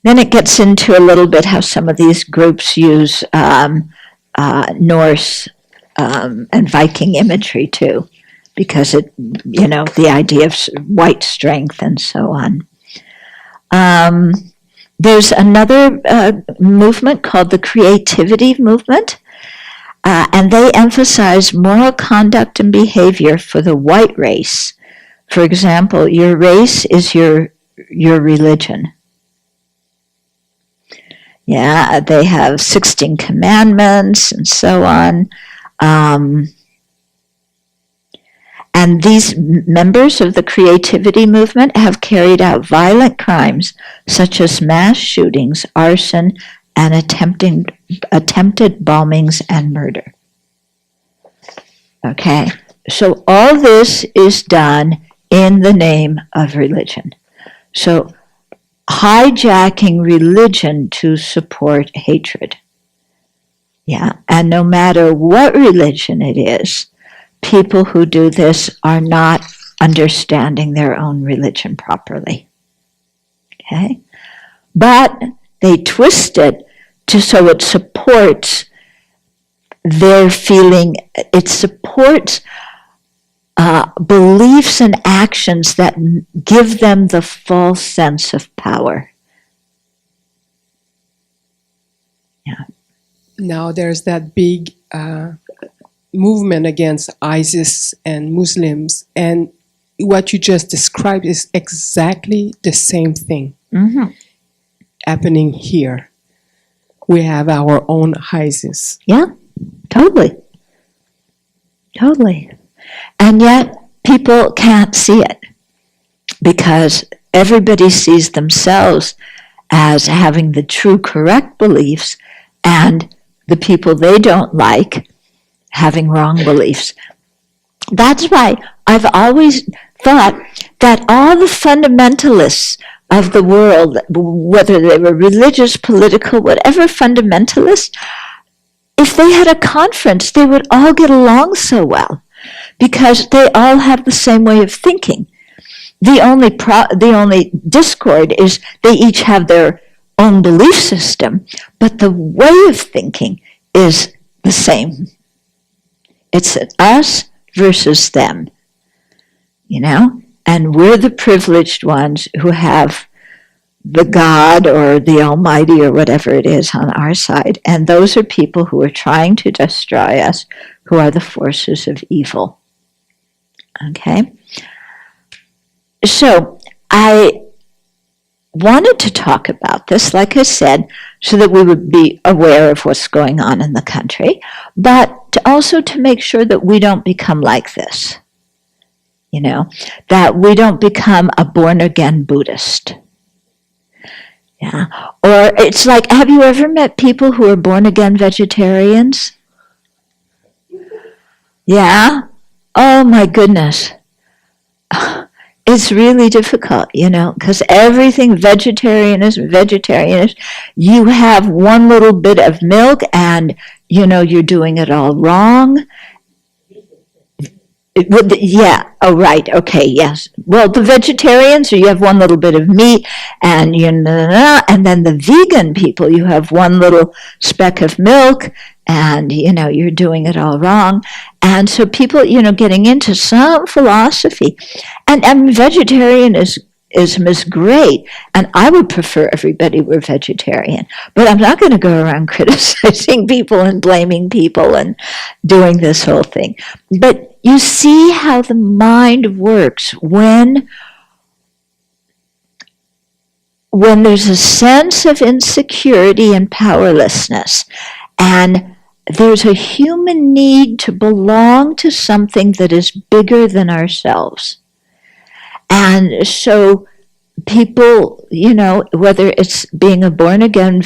then it gets into a little bit how some of these groups use Norse and Viking imagery too, because the idea of white strength and so on. There's another movement called the creativity movement, and they emphasize moral conduct and behavior for the white race. For example, your race is your religion. Yeah, they have 16 commandments and so on. And these members of the creativity movement have carried out violent crimes such as mass shootings, arson, and attempted bombings and murder. Okay, so all this is done in the name of religion. So hijacking religion to support hatred. Yeah, and no matter what religion it is, people who do this are not understanding their own religion properly. Okay? But they twist it so it supports their feeling, it supports beliefs and actions that give them the false sense of power. Yeah. Now there's that big movement against ISIS and Muslims, and what you just described is exactly the same thing happening here. We have our own ISIS. Yeah, totally. And yet people can't see it because everybody sees themselves as having the true correct beliefs and the people they don't like having wrong beliefs. That's why I've always thought that all the fundamentalists of the world, whether they were religious, political, whatever fundamentalists, if they had a conference, they would all get along so well because they all have the same way of thinking. The only discord is they each have their own belief system, but the way of thinking is the same. It's us versus them, and we're the privileged ones who have the God or the Almighty or whatever it is on our side. And those are people who are trying to destroy us, who are the forces of evil. Okay? So I wanted to talk about this, like I said, so that we would be aware of what's going on in the country, but also to make sure that we don't become like this. You know, that we don't become a born-again Buddhist. Yeah. Or it's like, have you ever met people who are born-again vegetarians? Yeah? Oh my goodness. It's really difficult, you know, because everything vegetarianism, you have one little bit of milk and, you know, you're doing it all wrong. Yeah. Oh, right. Okay. Yes. Well, the vegetarians, you have one little bit of meat, and and then the vegan people, you have one little speck of milk, and you know you're doing it all wrong. And so people, you know, getting into some philosophy, and vegetarianism is great, and I would prefer everybody were vegetarian, but I'm not going to go around criticizing people and blaming people and doing this whole thing. But you see how the mind works when there's a sense of insecurity and powerlessness, and there's a human need to belong to something that is bigger than ourselves. And so people, you know, whether it's being a born-again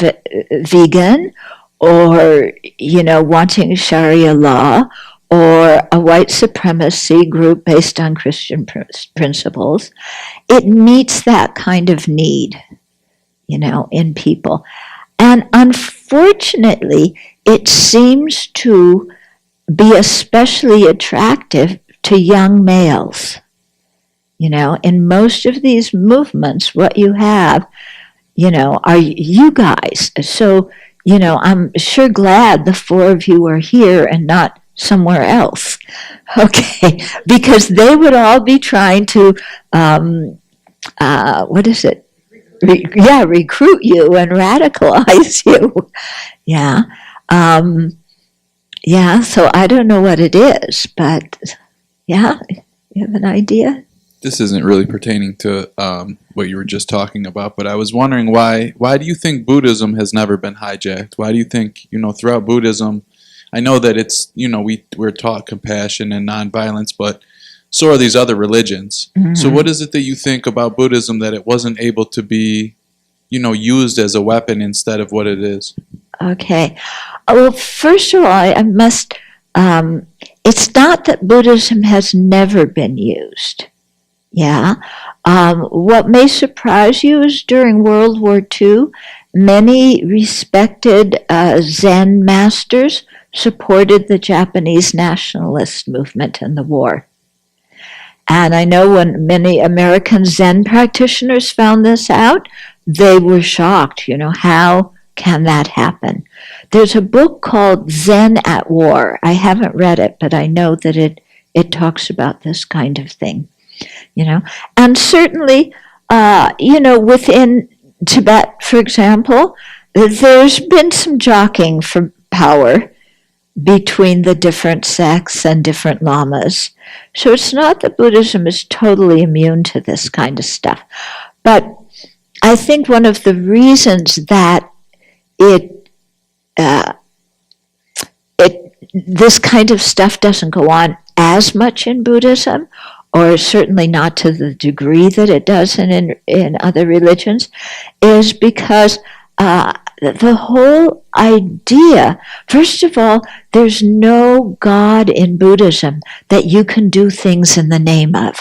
vegan or, you know, wanting Sharia law or a white supremacy group based on Christian principles, it meets that kind of need, you know, in people. And unfortunately, it seems to be especially attractive to young males. You know, in most of these movements, what you have, you know, are you guys. So, you know, I'm sure glad the four of you are here and not somewhere else. Okay, because they would all be trying to, what is it? Recruit you and radicalize you. Yeah. Yeah, so I don't know what it is, but yeah, you have an idea? This isn't really pertaining to what you were just talking about, but I was wondering why do you think Buddhism has never been hijacked? Why do you think, you know, throughout Buddhism, I know that it's, you know, we're taught compassion and nonviolence, but so are these other religions. Mm-hmm. So what is it that you think about Buddhism that it wasn't able to be, you know, used as a weapon instead of what it is? Okay. Well, first of all, I must, it's not that Buddhism has never been used. Yeah. What may surprise you is during World War II, many respected Zen masters supported the Japanese nationalist movement in the war. And I know when many American Zen practitioners found this out, they were shocked. You know, how can that happen? There's a book called Zen at War. I haven't read it, but I know that it talks about this kind of thing. You know, and certainly, you know, within Tibet, for example, there's been some jockeying for power between the different sects and different lamas. So it's not that Buddhism is totally immune to this kind of stuff. But I think one of the reasons that this kind of stuff doesn't go on as much in Buddhism, or certainly not to the degree that it does in other religions, is because the whole idea, first of all, there's no God in Buddhism that you can do things in the name of.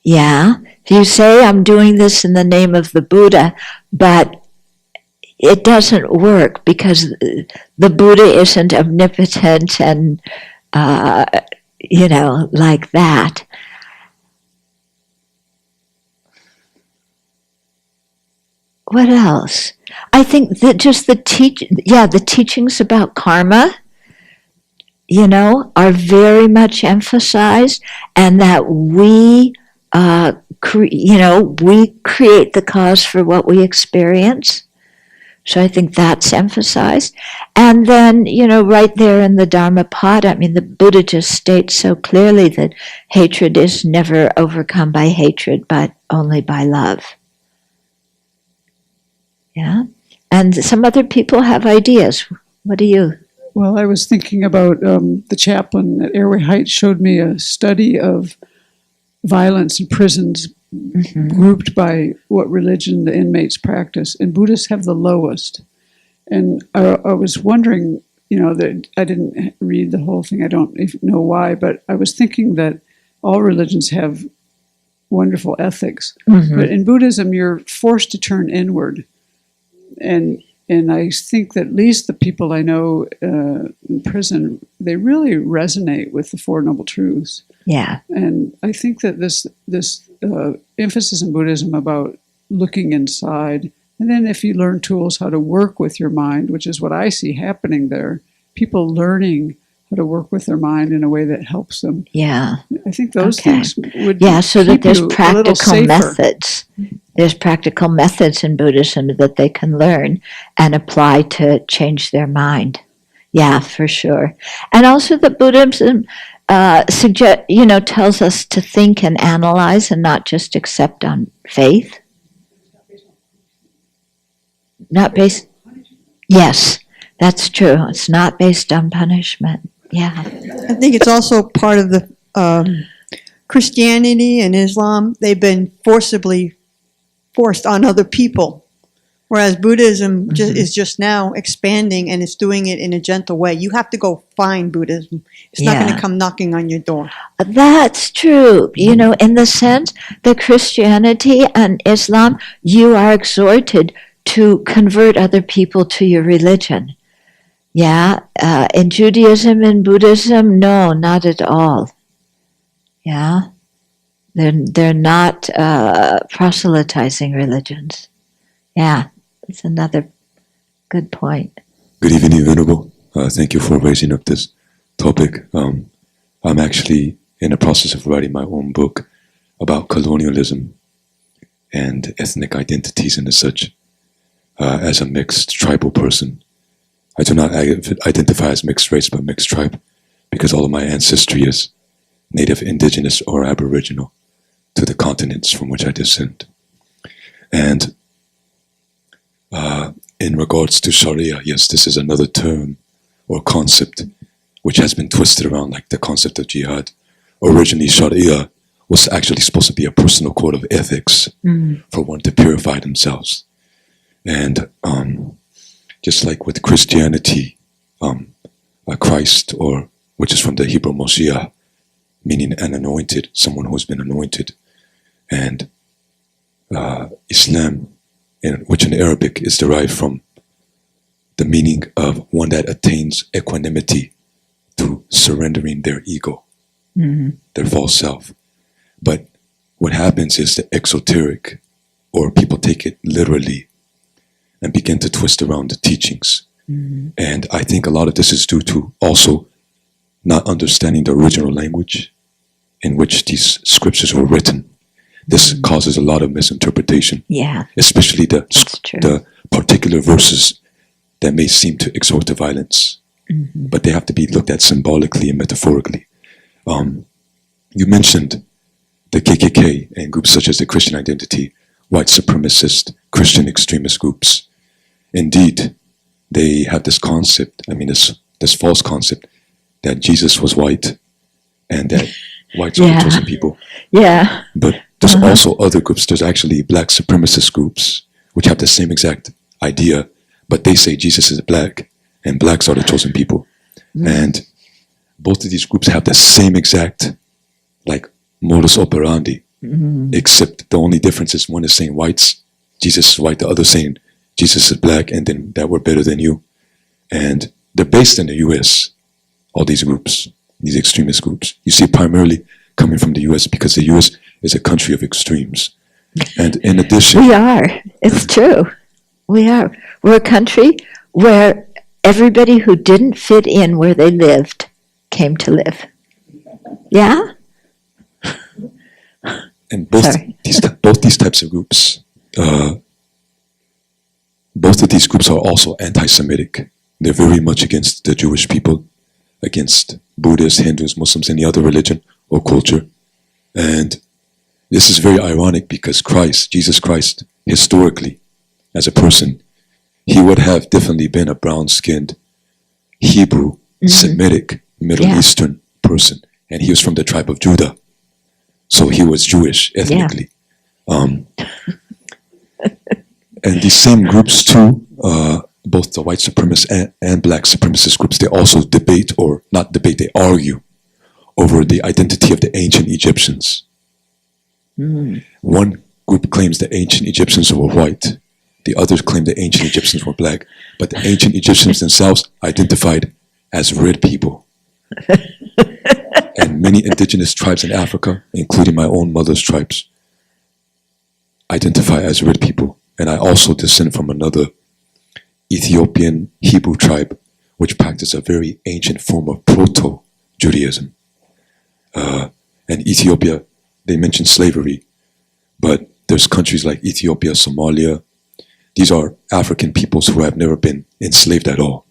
Yeah, if you say I'm doing this in the name of the Buddha, but it doesn't work because the Buddha isn't omnipotent and you know, like that. What else? I think that just the teachings about karma, you know, are very much emphasized, and that we we create the cause for what we experience. So I think that's emphasized. And then, right there in the Dharmapada, the Buddha just states so clearly that hatred is never overcome by hatred, but only by love. Yeah? And some other people have ideas. What do you? Well, I was thinking about the chaplain at Airway Heights showed me a study of violence in prisons grouped by what religion the inmates practice, and Buddhists have the lowest. And I was wondering, that I didn't read the whole thing, I don't even know why, but I was thinking that all religions have wonderful ethics, but in Buddhism you're forced to turn inward. And I think that at least the people I know in prison, they really resonate with the Four Noble Truths. Yeah. And I think that this emphasis in Buddhism about looking inside, and then if you learn tools how to work with your mind, which is what I see happening there, people learning how to work with their mind in a way that helps them. Yeah. I think those things would so that keep there's you a little practical safer. methods. There's practical methods in Buddhism that they can learn and apply to change their mind. Yeah, for sure. And also the Buddhism tells us to think and analyze and not just accept on faith. Not based. Yes, that's true. It's not based on punishment. Yeah. I think it's also part of the Christianity and Islam. They've been forced on other people, whereas Buddhism is just now expanding, and it's doing it in a gentle way. You have to go find Buddhism. It's not going to come knocking on your door. That's true. In the sense that Christianity and Islam, you are exhorted to convert other people to your religion. Yeah. In Judaism and Buddhism, no, not at all. Yeah. They're not proselytizing religions. Yeah, it's another good point. Good evening, Venerable. Thank you for raising up this topic. I'm actually in the process of writing my own book about colonialism and ethnic identities and such. As a mixed tribal person, I do not identify as mixed race but mixed tribe, because all of my ancestry is native, indigenous, or aboriginal to the continents from which I descend. And in regards to Sharia, yes, this is another term or concept which has been twisted around like the concept of jihad. Originally, Sharia was actually supposed to be a personal code of ethics for one to purify themselves. And just like with Christianity, Christ, or which is from the Hebrew Moshiach, meaning an anointed, someone who has been anointed, and Islam, which in Arabic is derived from the meaning of one that attains equanimity through surrendering their ego, their false self. But what happens is the exoteric, or people take it literally and begin to twist around the teachings. And I think a lot of this is due to also not understanding the original language in which these scriptures were written. This causes a lot of misinterpretation. Yeah. Especially the particular verses that may seem to exhort to violence. But they have to be looked at symbolically and metaphorically. You mentioned the KKK and groups such as the Christian Identity, white supremacist, Christian extremist groups. Indeed, they have this concept, this false concept that Jesus was white and that whites are the chosen people. Yeah. But there's also other groups. There's actually black supremacist groups which have the same exact idea, but they say Jesus is black and blacks are the chosen people. And both of these groups have the same exact modus operandi, except the only difference is one is saying whites, Jesus is white, the other saying Jesus is black, and then that we're better than you. And they're based in the US, all these groups, these extremist groups. You see primarily coming from the US because the US is a country of extremes. And in addition... We are. It's true. We are. We're a country where everybody who didn't fit in where they lived came to live. Yeah? And both Sorry. both these types of groups, both of these groups are also anti-Semitic. They're very much against the Jewish people, against Buddhists, Hindus, Muslims, any other religion or culture. And this is very ironic because Christ, Jesus Christ, historically, as a person, he would have definitely been a brown-skinned Hebrew, Semitic, Middle Yeah. Eastern person. And he was from the tribe of Judah. So he was Jewish ethnically. And these same groups too, both the white supremacist and black supremacist groups, they also debate, or not debate, they argue over the identity of the ancient Egyptians. One group claims the ancient Egyptians were white. The others claim the ancient Egyptians were black. But the ancient Egyptians themselves identified as red people. And many indigenous tribes in Africa, including my own mother's tribes, identify as red people. And I also descend from another Ethiopian Hebrew tribe, which practiced a very ancient form of proto-Judaism. And Ethiopia, they mention slavery, but there's countries like Ethiopia, Somalia. These are African peoples who have never been enslaved at all.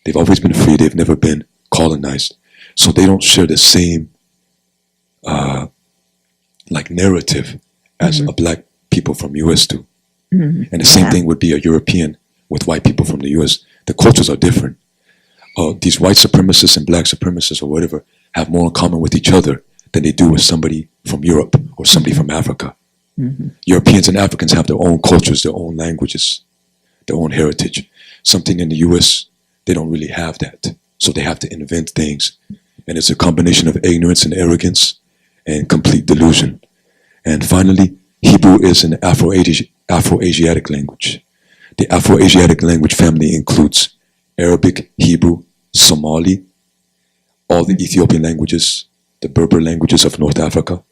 They've always been free. They've never been colonized. So they don't share the same narrative as a black people from US do. And the same thing would be a European with white people from the US. The cultures are different. These white supremacists and black supremacists or whatever have more in common with each other than they do with somebody from Europe or somebody from Africa. Europeans and Africans have their own cultures, their own languages, their own heritage. Something in the US, they don't really have that. So they have to invent things. And it's a combination of ignorance and arrogance and complete delusion. And finally, Hebrew is an Afro-Asiatic language. The Afro-Asiatic language family includes Arabic, Hebrew, Somali, all the Ethiopian languages, the Berber languages of North Africa.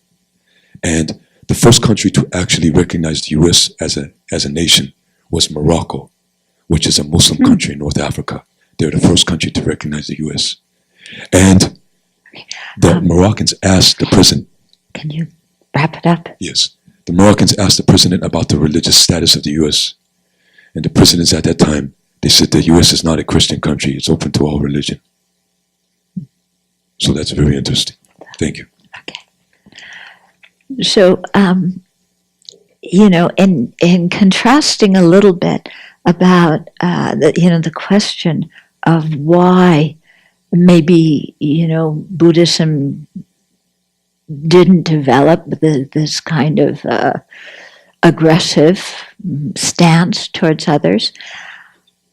And the first country to actually recognize the US as a nation was Morocco, which is a Muslim country in North Africa. They're the first country to recognize the US. And the Moroccans asked the president. Can you wrap it up? Yes. The Moroccans asked the president about the religious status of the US. And the presidents at that time, they said the US is not a Christian country. It's open to all religion. So that's very interesting. Thank you. Okay. So, in contrasting a little bit about the question of why maybe Buddhism didn't develop this kind of aggressive stance towards others.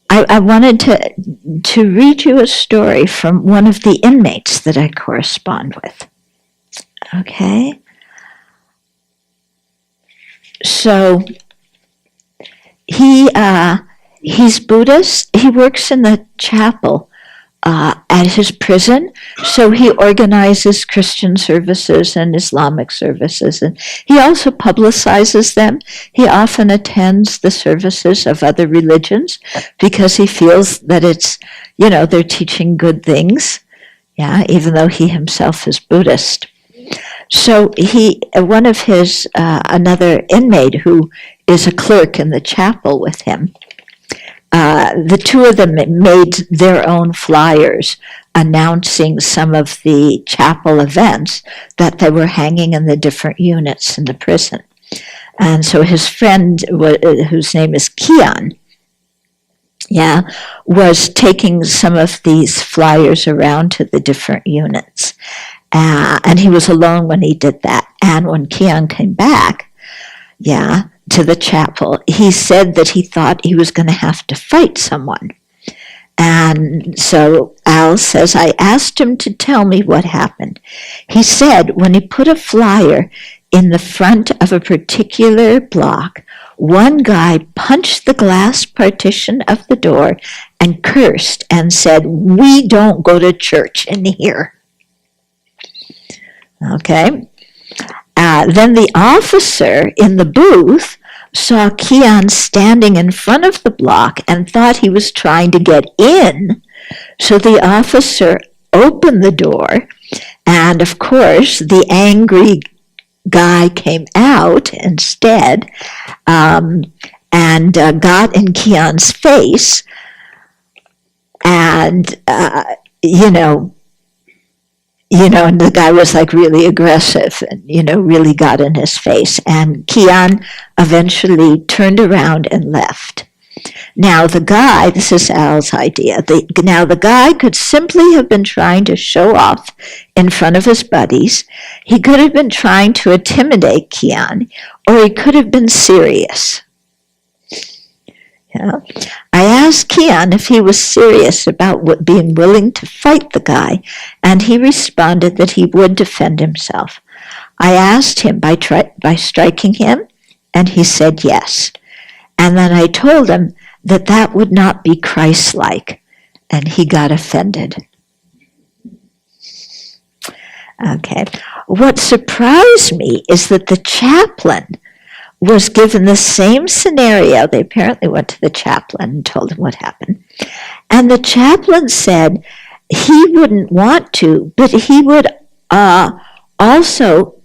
I wanted to read you a story from one of the inmates that I correspond with. Okay? So he's Buddhist. He works in the chapel at his prison, so he organizes Christian services and Islamic services, and he also publicizes them. He often attends the services of other religions because he feels that it's, they're teaching good things, even though he himself is Buddhist. So one of his, another inmate who is a clerk in the chapel with him, the two of them made their own flyers announcing some of the chapel events that they were hanging in the different units in the prison. And so his friend, whose name is Kian, was taking some of these flyers around to the different units. And he was alone when he did that. And when Kian came back, to the chapel, he said that he thought he was going to have to fight someone. And so Al says, I asked him to tell me what happened. He said when he put a flyer in the front of a particular block, one guy punched the glass partition of the door and cursed and said, "We don't go to church in here." Okay. Then the officer in the booth saw Kian standing in front of the block and thought he was trying to get in. So the officer opened the door, and of course the angry guy came out instead and got in Kian's face, and and the guy was like really aggressive and, really got in his face. And Kian eventually turned around and left. Now the guy, this is Al's idea, the guy could simply have been trying to show off in front of his buddies. He could have been trying to intimidate Kian, or he could have been serious. I asked Kian if he was serious about being willing to fight the guy, and he responded that he would defend himself. I asked him by striking him, and he said yes. And then I told him that would not be Christ-like, and he got offended. Okay. What surprised me is that the chaplain was given the same scenario. They apparently went to the chaplain and told him what happened. And the chaplain said he wouldn't want to, but he would also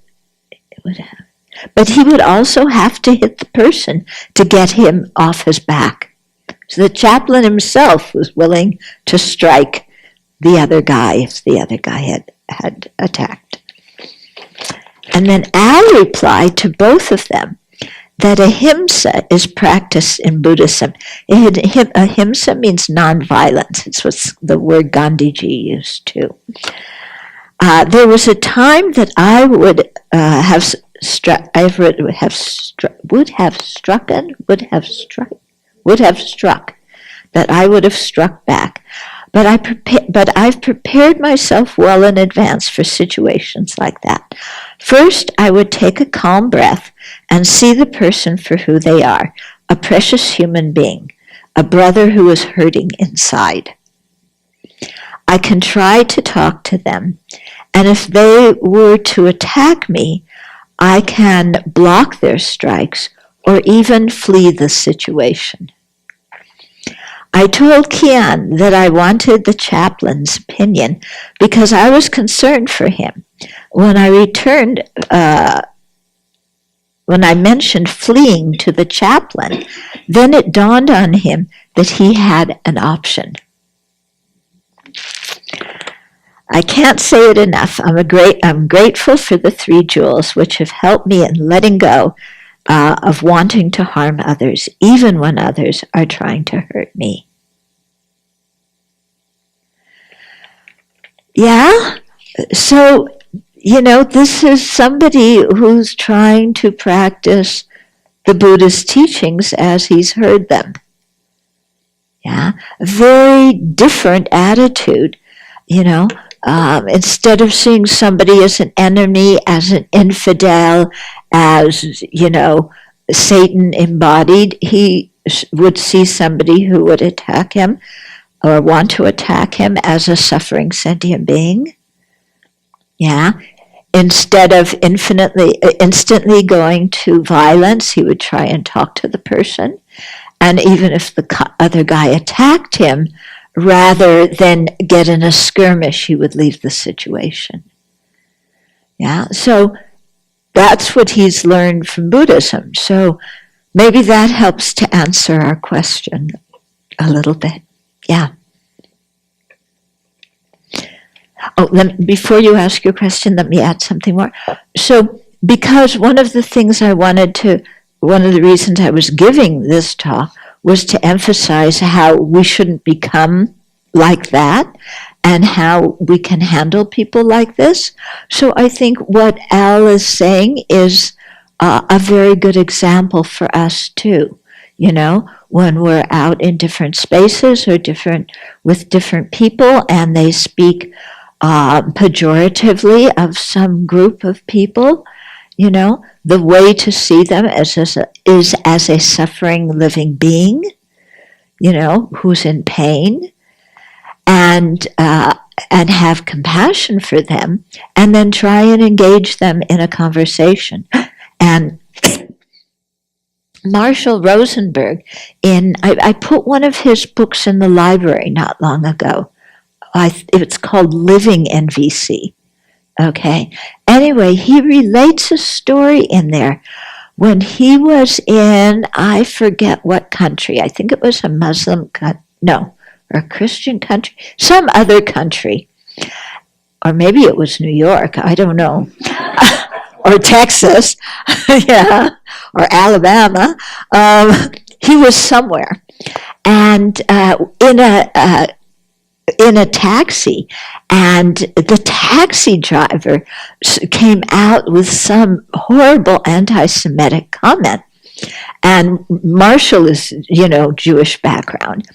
have to hit the person to get him off his back. So the chaplain himself was willing to strike the other guy if the other guy had attacked. And then Al replied to both of them that ahimsa is practiced in Buddhism. Ahimsa means nonviolence. It's what the word Gandhiji used too. There was a time that I would have struck, that I would have struck back. But I've prepared myself well in advance for situations like that. First, I would take a calm breath and see the person for who they are, a precious human being, a brother who is hurting inside. I can try to talk to them, and if they were to attack me, I can block their strikes or even flee the situation. I told Kian that I wanted the chaplain's opinion because I was concerned for him. When I mentioned fleeing to the chaplain, then it dawned on him that he had an option. I can't say it enough. I'm grateful for the 3 jewels which have helped me in letting go of wanting to harm others, even when others are trying to hurt me. Yeah, so, this is somebody who's trying to practice the Buddhist teachings as he's heard them. Yeah, very different attitude, instead of seeing somebody as an enemy, as an infidel, as, Satan embodied, he would see somebody who would attack him or want to attack him as a suffering sentient being. Yeah. Instead of instantly going to violence, he would try and talk to the person. And even if the other guy attacked him, rather than get in a skirmish, he would leave the situation. Yeah, so that's what he's learned from Buddhism. So maybe that helps to answer our question a little bit. Yeah. Oh, before you ask your question, let me add something more. So, because one of the reasons I was giving this talk was to emphasize how we shouldn't become like that and how we can handle people like this. So I think what Al is saying is a very good example for us too. When we're out in different spaces or with different people and they speak pejoratively of some group of people, the way to see them is as a suffering living being, who's in pain, and have compassion for them, and then try and engage them in a conversation. And Marshall Rosenberg, I put one of his books in the library not long ago. It's called Living NVC. Okay. Anyway, he relates a story in there. When he was in, I forget what country, I think it was a Muslim country, no, or a Christian country, some other country, or maybe it was New York, I don't know, or Texas, yeah, or Alabama. He was somewhere, and in a taxi, and the taxi driver came out with some horrible anti-Semitic comment. And Marshall is, Jewish background.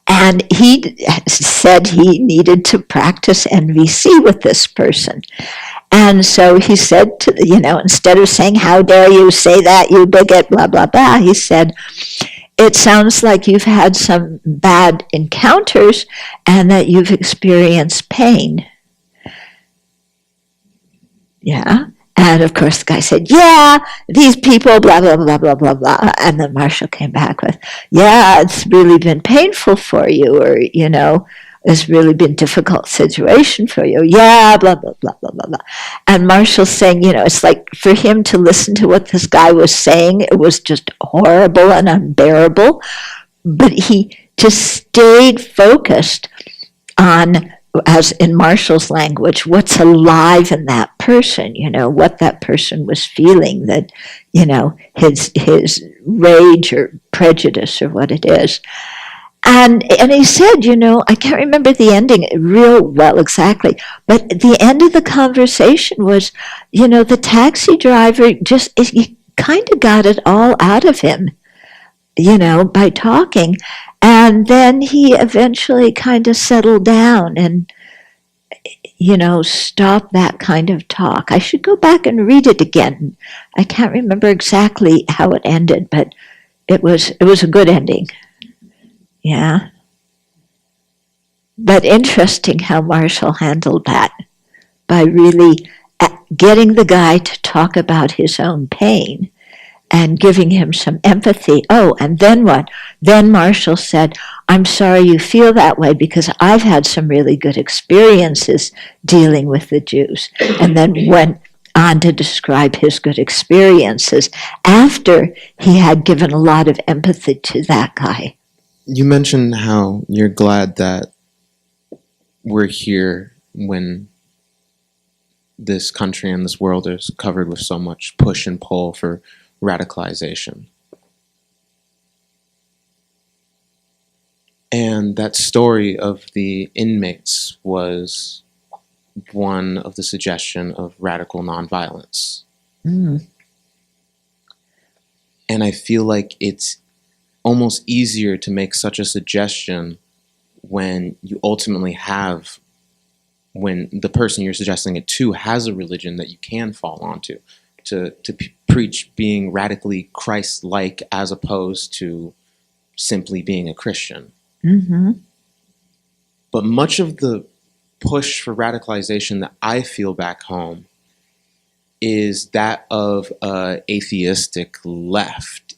And he said he needed to practice NVC with this person. And so he said, instead of saying, "How dare you say that, you bigot, blah, blah, blah," he said, "It sounds like you've had some bad encounters and that you've experienced pain." Yeah. And of course the guy said, "Yeah, these people, blah, blah, blah, blah, blah, blah." And then Marshall came back with, "Yeah, it's really been painful for you, or, it's really been a difficult situation for you. Yeah, blah, blah, blah, blah, blah, blah." And Marshall's saying, it's like for him to listen to what this guy was saying, it was just horrible and unbearable. But he just stayed focused on, as in Marshall's language, what's alive in that person, what that person was feeling, that, his rage or prejudice or what it is. And he said, I can't remember the ending real well exactly, but the end of the conversation was, the taxi driver he kind of got it all out of him, by talking. And then he eventually kind of settled down and, stopped that kind of talk. I should go back and read it again. I can't remember exactly how it ended, but it was a good ending. Yeah. But interesting how Marshall handled that by really getting the guy to talk about his own pain and giving him some empathy. Oh, and then what? Then Marshall said, "I'm sorry you feel that way because I've had some really good experiences dealing with the Jews." And then went on to describe his good experiences after he had given a lot of empathy to that guy. You mentioned how you're glad that we're here when this country and this world is covered with so much push and pull for radicalization. And that story of the inmates was one of the suggestion of radical nonviolence. Mm. And I feel like it's almost easier to make such a suggestion when you ultimately have, when the person you're suggesting it to has a religion that you can fall onto, to preach being radically Christ-like as opposed to simply being a Christian. Mm-hmm. But much of the push for radicalization that I feel back home is that of an atheistic left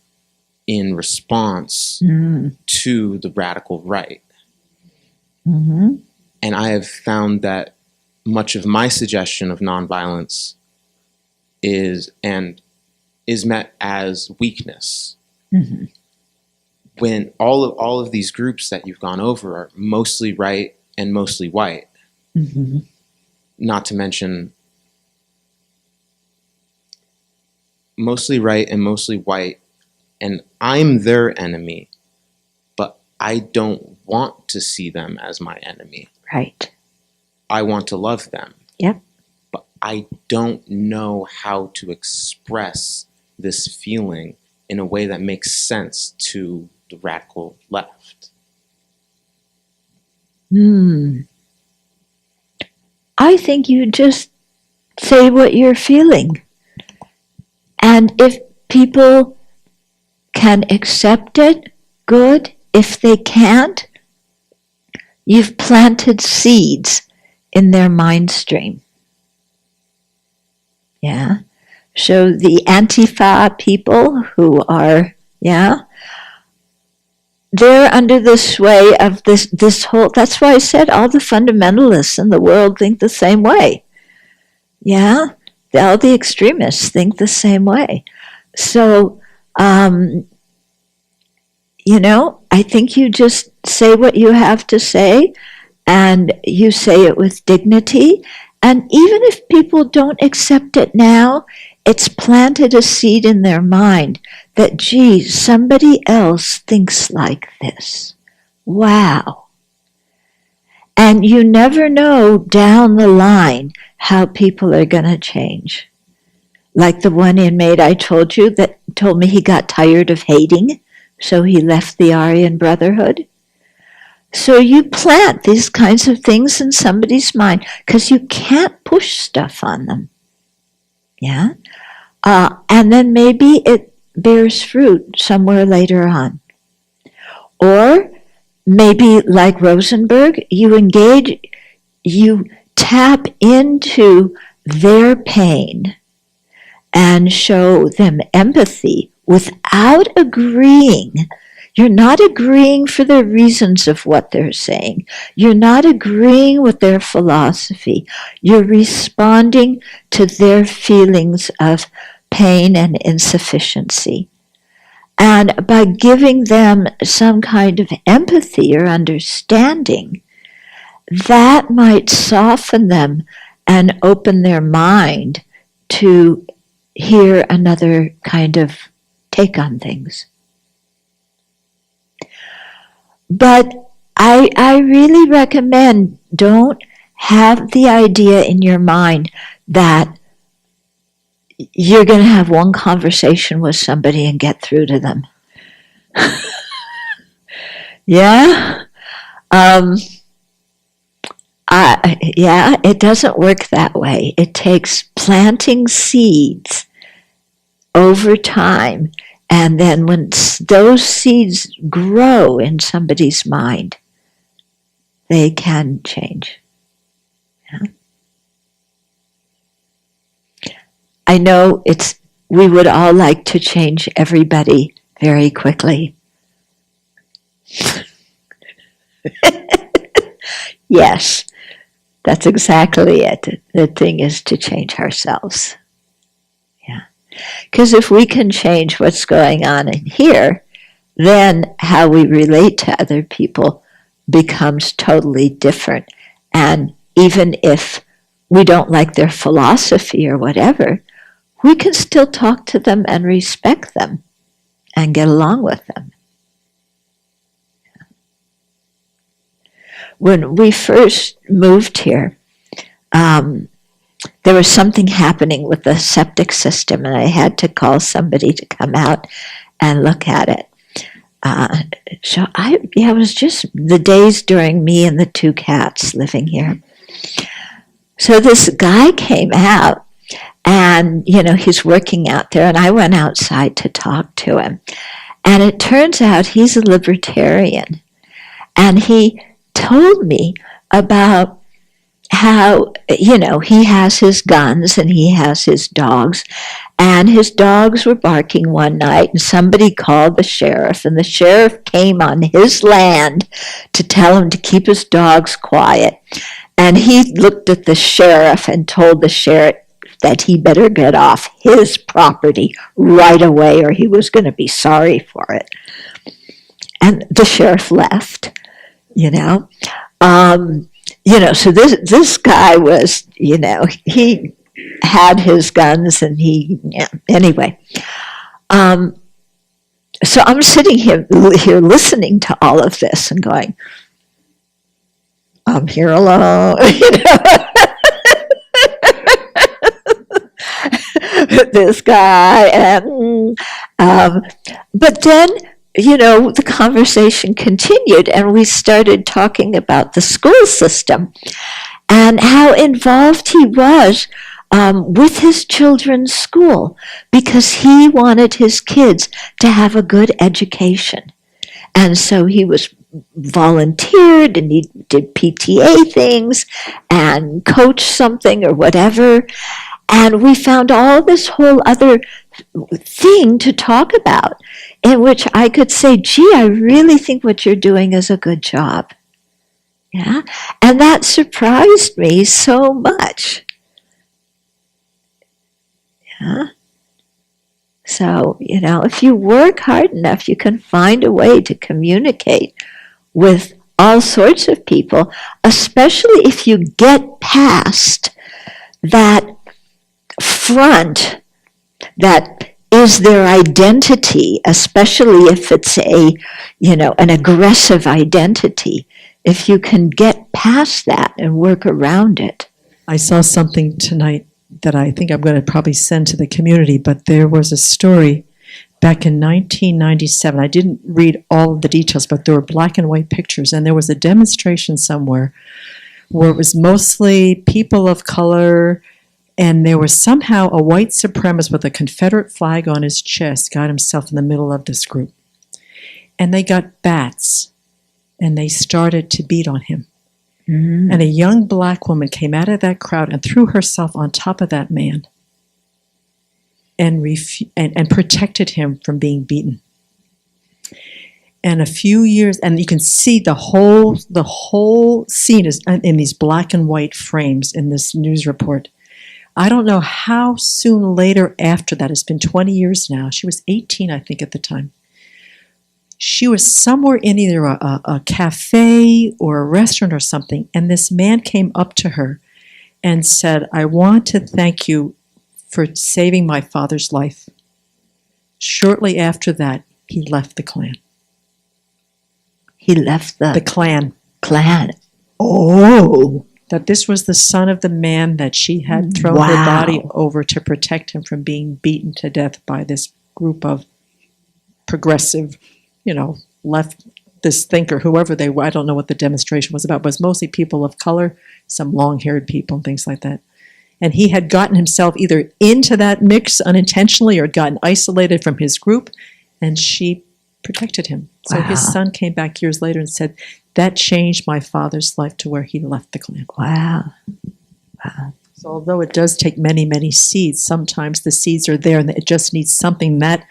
in response to the radical right. Mm-hmm. And I have found that much of my suggestion of nonviolence is met as weakness. Mm-hmm. When all of these groups that you've gone over are mostly right and mostly white. Mm-hmm. Not to mention mostly right and mostly white, and I'm their enemy, but I don't want to see them as my enemy. Right. I want to love them. Yep. But I don't know how to express this feeling in a way that makes sense to the radical left. I think you just say what you're feeling. And if people can accept it, good. If they can't, you've planted seeds in their mind stream. Yeah. So the Antifa people who are, they're under the sway of this whole, that's why I said all the fundamentalists in the world think the same way. Yeah, all the extremists think the same way. So, I think you just say what you have to say, and you say it with dignity. And even if people don't accept it now, it's planted a seed in their mind that, gee, somebody else thinks like this. Wow. And you never know down the line how people are going to change. Like the one inmate I told you that told me he got tired of hating, so he left the Aryan Brotherhood. So you plant these kinds of things in somebody's mind because you can't push stuff on them. Yeah? And then maybe it bears fruit somewhere later on. Or maybe like Rosenberg, you tap into their pain and show them empathy without agreeing. You're not agreeing for the reasons of what they're saying. You're not agreeing with their philosophy. You're responding to their feelings of pain and insufficiency. And by giving them some kind of empathy or understanding, that might soften them and open their mind to hear another kind of take on things. But I really recommend don't have the idea in your mind that you're going to have one conversation with somebody and get through to them. Yeah? It doesn't work that way. It takes planting seeds over time. And then when those seeds grow in somebody's mind, they can change. Yeah. I know we would all like to change everybody very quickly. Yes, that's exactly it. The thing is to change ourselves. Yeah. Because if we can change what's going on in here, then how we relate to other people becomes totally different. And even if we don't like their philosophy or whatever, we can still talk to them and respect them and get along with them. When we first moved here, there was something happening with the septic system, and I had to call somebody to come out and look at it. It was just the days during me and the two cats living here. So this guy came out, and, he's working out there, and I went outside to talk to him. And it turns out he's a libertarian. And he told me about how, he has his guns and he has his dogs. And his dogs were barking one night, and somebody called the sheriff, and the sheriff came on his land to tell him to keep his dogs quiet. And he looked at the sheriff and told the sheriff that he better get off his property right away or he was going to be sorry for it. And the sheriff left, so this guy was, he had his guns and anyway. So I'm sitting here listening to all of this and going, I'm here alone, this guy, and but then the conversation continued, and we started talking about the school system and how involved he was with his children's school because he wanted his kids to have a good education, and so he was volunteered and he did PTA things and coached something or whatever. And we found all this whole other thing to talk about in which I could say, gee, I really think what you're doing is a good job. Yeah. And that surprised me so much. Huh? So, if you work hard enough, you can find a way to communicate with all sorts of people, especially if you get past that front that is their identity, especially if it's an aggressive identity. If you can get past that and work around it. I saw something tonight that I think I'm going to probably send to the community, but there was a story back in 1997. I didn't read all of the details, but there were black and white pictures, and there was a demonstration somewhere where it was mostly people of color, and there was somehow a white supremacist with a Confederate flag on his chest got himself in the middle of this group. And they got bats, and they started to beat on him. Mm-hmm. And a young black woman came out of that crowd and threw herself on top of that man and protected him from being beaten. And a few years, and you can see the whole scene is in these black and white frames in this news report. I don't know how soon later after that, it's been 20 years now. She was 18, I think, at the time. She was somewhere in either a cafe or a restaurant or something, and this man came up to her and said, "I want to thank you for saving my father's life." Shortly after that, he left the Klan. He left the Klan. Klan. Oh. That this was the son of the man that she had thrown her body over to protect him from being beaten to death by this group of progressive, leftist thinker, whoever they were. I don't know what the demonstration was about, but it was mostly people of color, some long-haired people and things like that. And he had gotten himself either into that mix unintentionally or had gotten isolated from his group, and she protected him. So his son came back years later and said, "That changed my father's life to where he left the Klan." Wow. So although it does take many, many seeds, sometimes the seeds are there and it just needs something that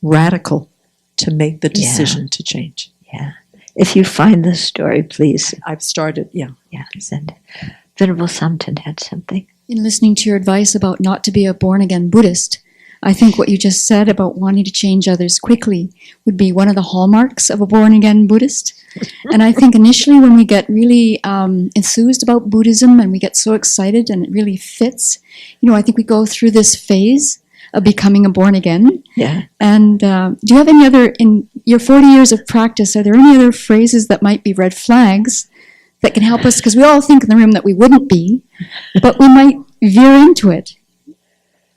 radical to make the decision to change. Yeah. If you find the story, please. I've started, Yeah, send it. Venerable Samten had something. In listening to your advice about not to be a born-again Buddhist, I think what you just said about wanting to change others quickly would be one of the hallmarks of a born-again Buddhist. And I think initially when we get really enthused about Buddhism and we get so excited and it really fits, I think we go through this phase of becoming a born-again. Yeah. And do you have any other, in your 40 years of practice, are there any other phrases that might be red flags that can help us? Because we all think in the room that we wouldn't be, but we might veer into it.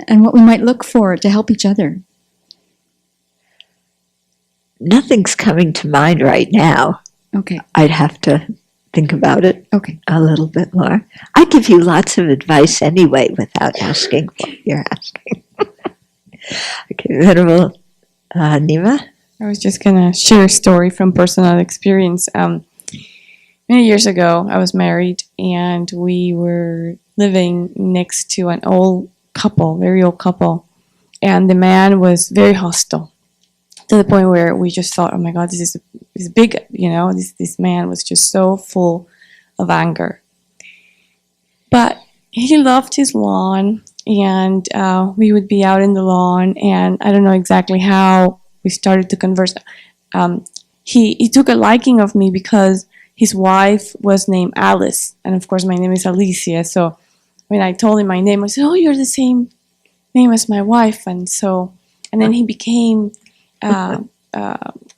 And what we might look for to help each other. Nothing's coming to mind right now. Okay. I'd have to think about it a little bit more. I give you lots of advice anyway without asking what you're asking. Okay, Venerable Nima? I was just going to share a story from personal experience. Many years ago, I was married and we were living next to an old couple, very old couple, and the man was very hostile to the point where we just thought, oh my God, this is big, this man was just so full of anger. But he loved his lawn, and we would be out in the lawn, and I don't know exactly how we started to converse. He took a liking of me because his wife was named Alice, and of course my name is Alicia, so when I told him my name, I said, "Oh, you're the same name as my wife." And then he became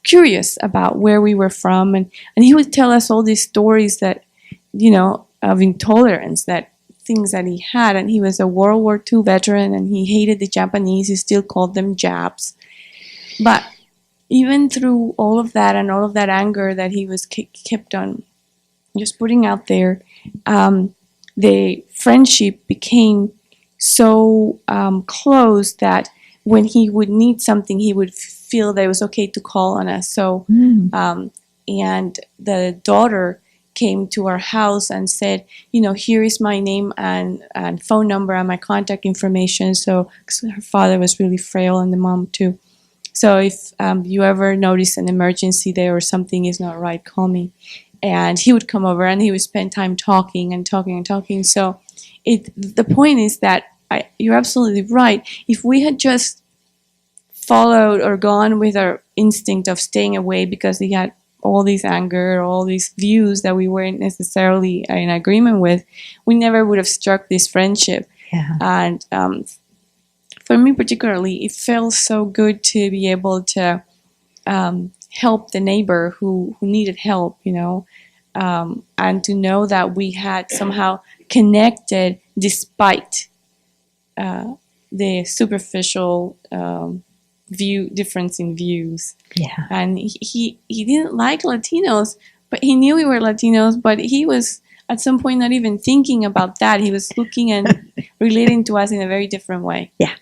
curious about where we were from, and he would tell us all these stories that, of intolerance, that things that he had. And he was a World War II veteran, and he hated the Japanese. He still called them Japs. But even through all of that and all of that anger that he was kept on just putting out there, the friendship became so close that when he would need something, he would feel that it was okay to call on us. So, and the daughter came to our house and said, here is my name and phone number and my contact information. So, 'cause her father was really frail and the mom too. So if you ever notice an emergency there or something is not right, call me. And he would come over and he would spend time talking and talking and talking. So the point is that you're absolutely right. If we had just followed or gone with our instinct of staying away because he had all this anger, all these views that we weren't necessarily in agreement with, we never would have struck this friendship. Yeah. And for me particularly, it felt so good to be able to help the neighbor who needed help, and to know that we had somehow connected despite the superficial difference in views. Yeah. And he didn't like Latinos, but he knew we were Latinos, but he was at some point not even thinking about that. He was looking and relating to us in a very different way. Yeah.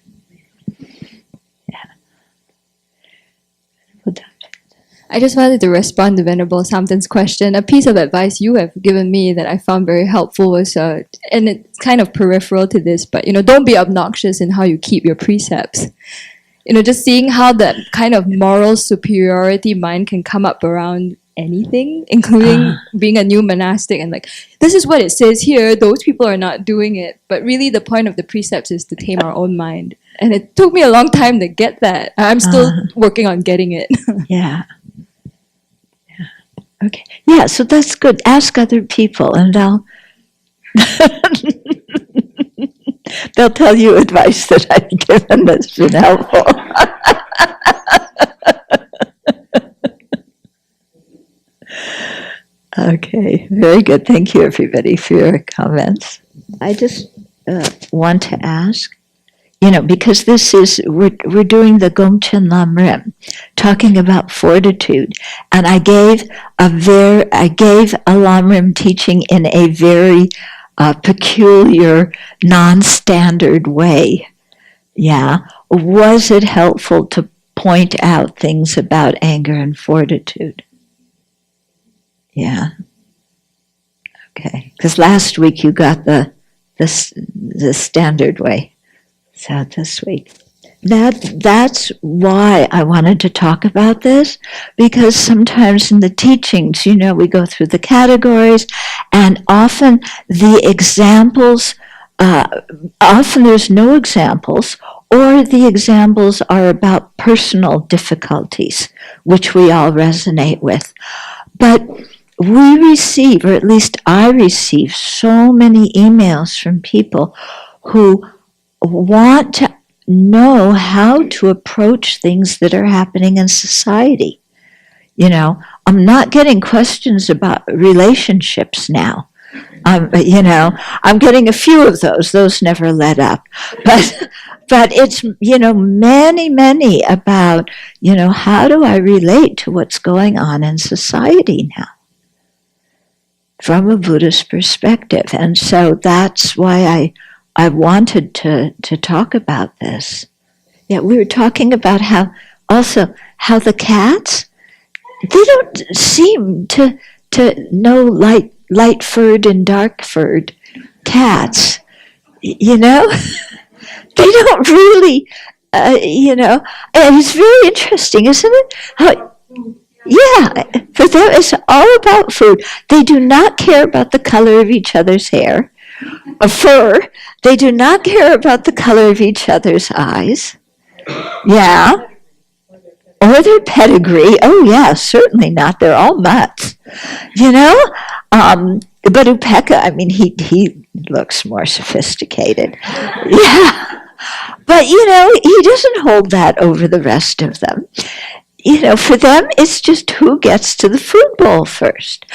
I just wanted to respond to Venerable Samton's question. A piece of advice you have given me that I found very helpful was, and it's kind of peripheral to this, but don't be obnoxious in how you keep your precepts. Just seeing how that kind of moral superiority mind can come up around anything, including being a new monastic and like, this is what it says here, those people are not doing it. But really the point of the precepts is to tame our own mind. And it took me a long time to get that. I'm still working on getting it. Yeah. Okay. Yeah, so that's good. Ask other people and they'll tell you advice that I've given that's been helpful. Okay, very good. Thank you, everybody, for your comments. I just want to ask, because this is, we're doing the Gomchen Lamrim, talking about fortitude, and I gave a Lamrim teaching in a very peculiar, non-standard way. Yeah, was it helpful to point out things about anger and fortitude? Yeah. Okay, because last week you got the standard way. So this week. That's why I wanted to talk about this, because sometimes in the teachings, we go through the categories, and often the examples, often there's no examples, or the examples are about personal difficulties, which we all resonate with. But we receive, or at least I receive, so many emails from people who want to know how to approach things that are happening in society. I'm not getting questions about relationships now. I'm getting a few of those. Those never let up. But it's, many about, how do I relate to what's going on in society now from a Buddhist perspective. And so that's why I wanted to talk about this. Yeah, we were talking about how the cats, they don't seem to know light-furred and dark-furred cats, They don't really, and it's very interesting, isn't it? For them it's all about food. They do not care about the color of each other's hair, or fur. They do not care about the color of each other's eyes. Yeah. Or their pedigree. Oh, yeah, certainly not. They're all mutts. But Upeka, he looks more sophisticated. Yeah. But, he doesn't hold that over the rest of them. For them, it's just who gets to the food bowl first.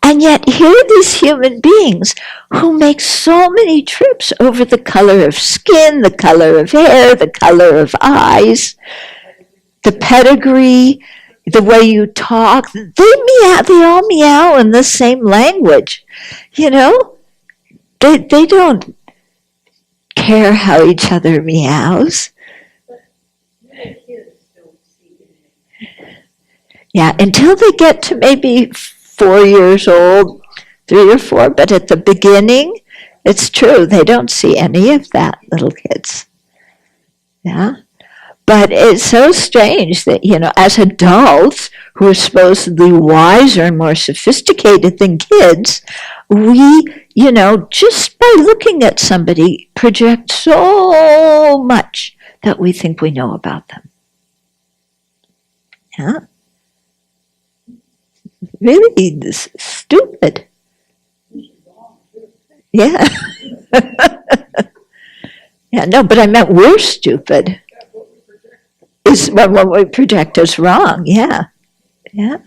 And yet, here are these human beings who make so many trips over the color of skin, the color of hair, the color of eyes, the pedigree, the way you talk. They all meow in the same language. They don't care how each other meows. Yeah, until they get to maybe 4 years old, 3 or 4, but at the beginning, it's true, they don't see any of that, little kids. Yeah, But it's so strange that, as adults who are supposedly wiser and more sophisticated than kids, we, just by looking at somebody, project so much that we think we know about them. Yeah. Really stupid. Yeah. Yeah, no, but I meant we're stupid. Is what we project is wrong. Yeah. Yeah.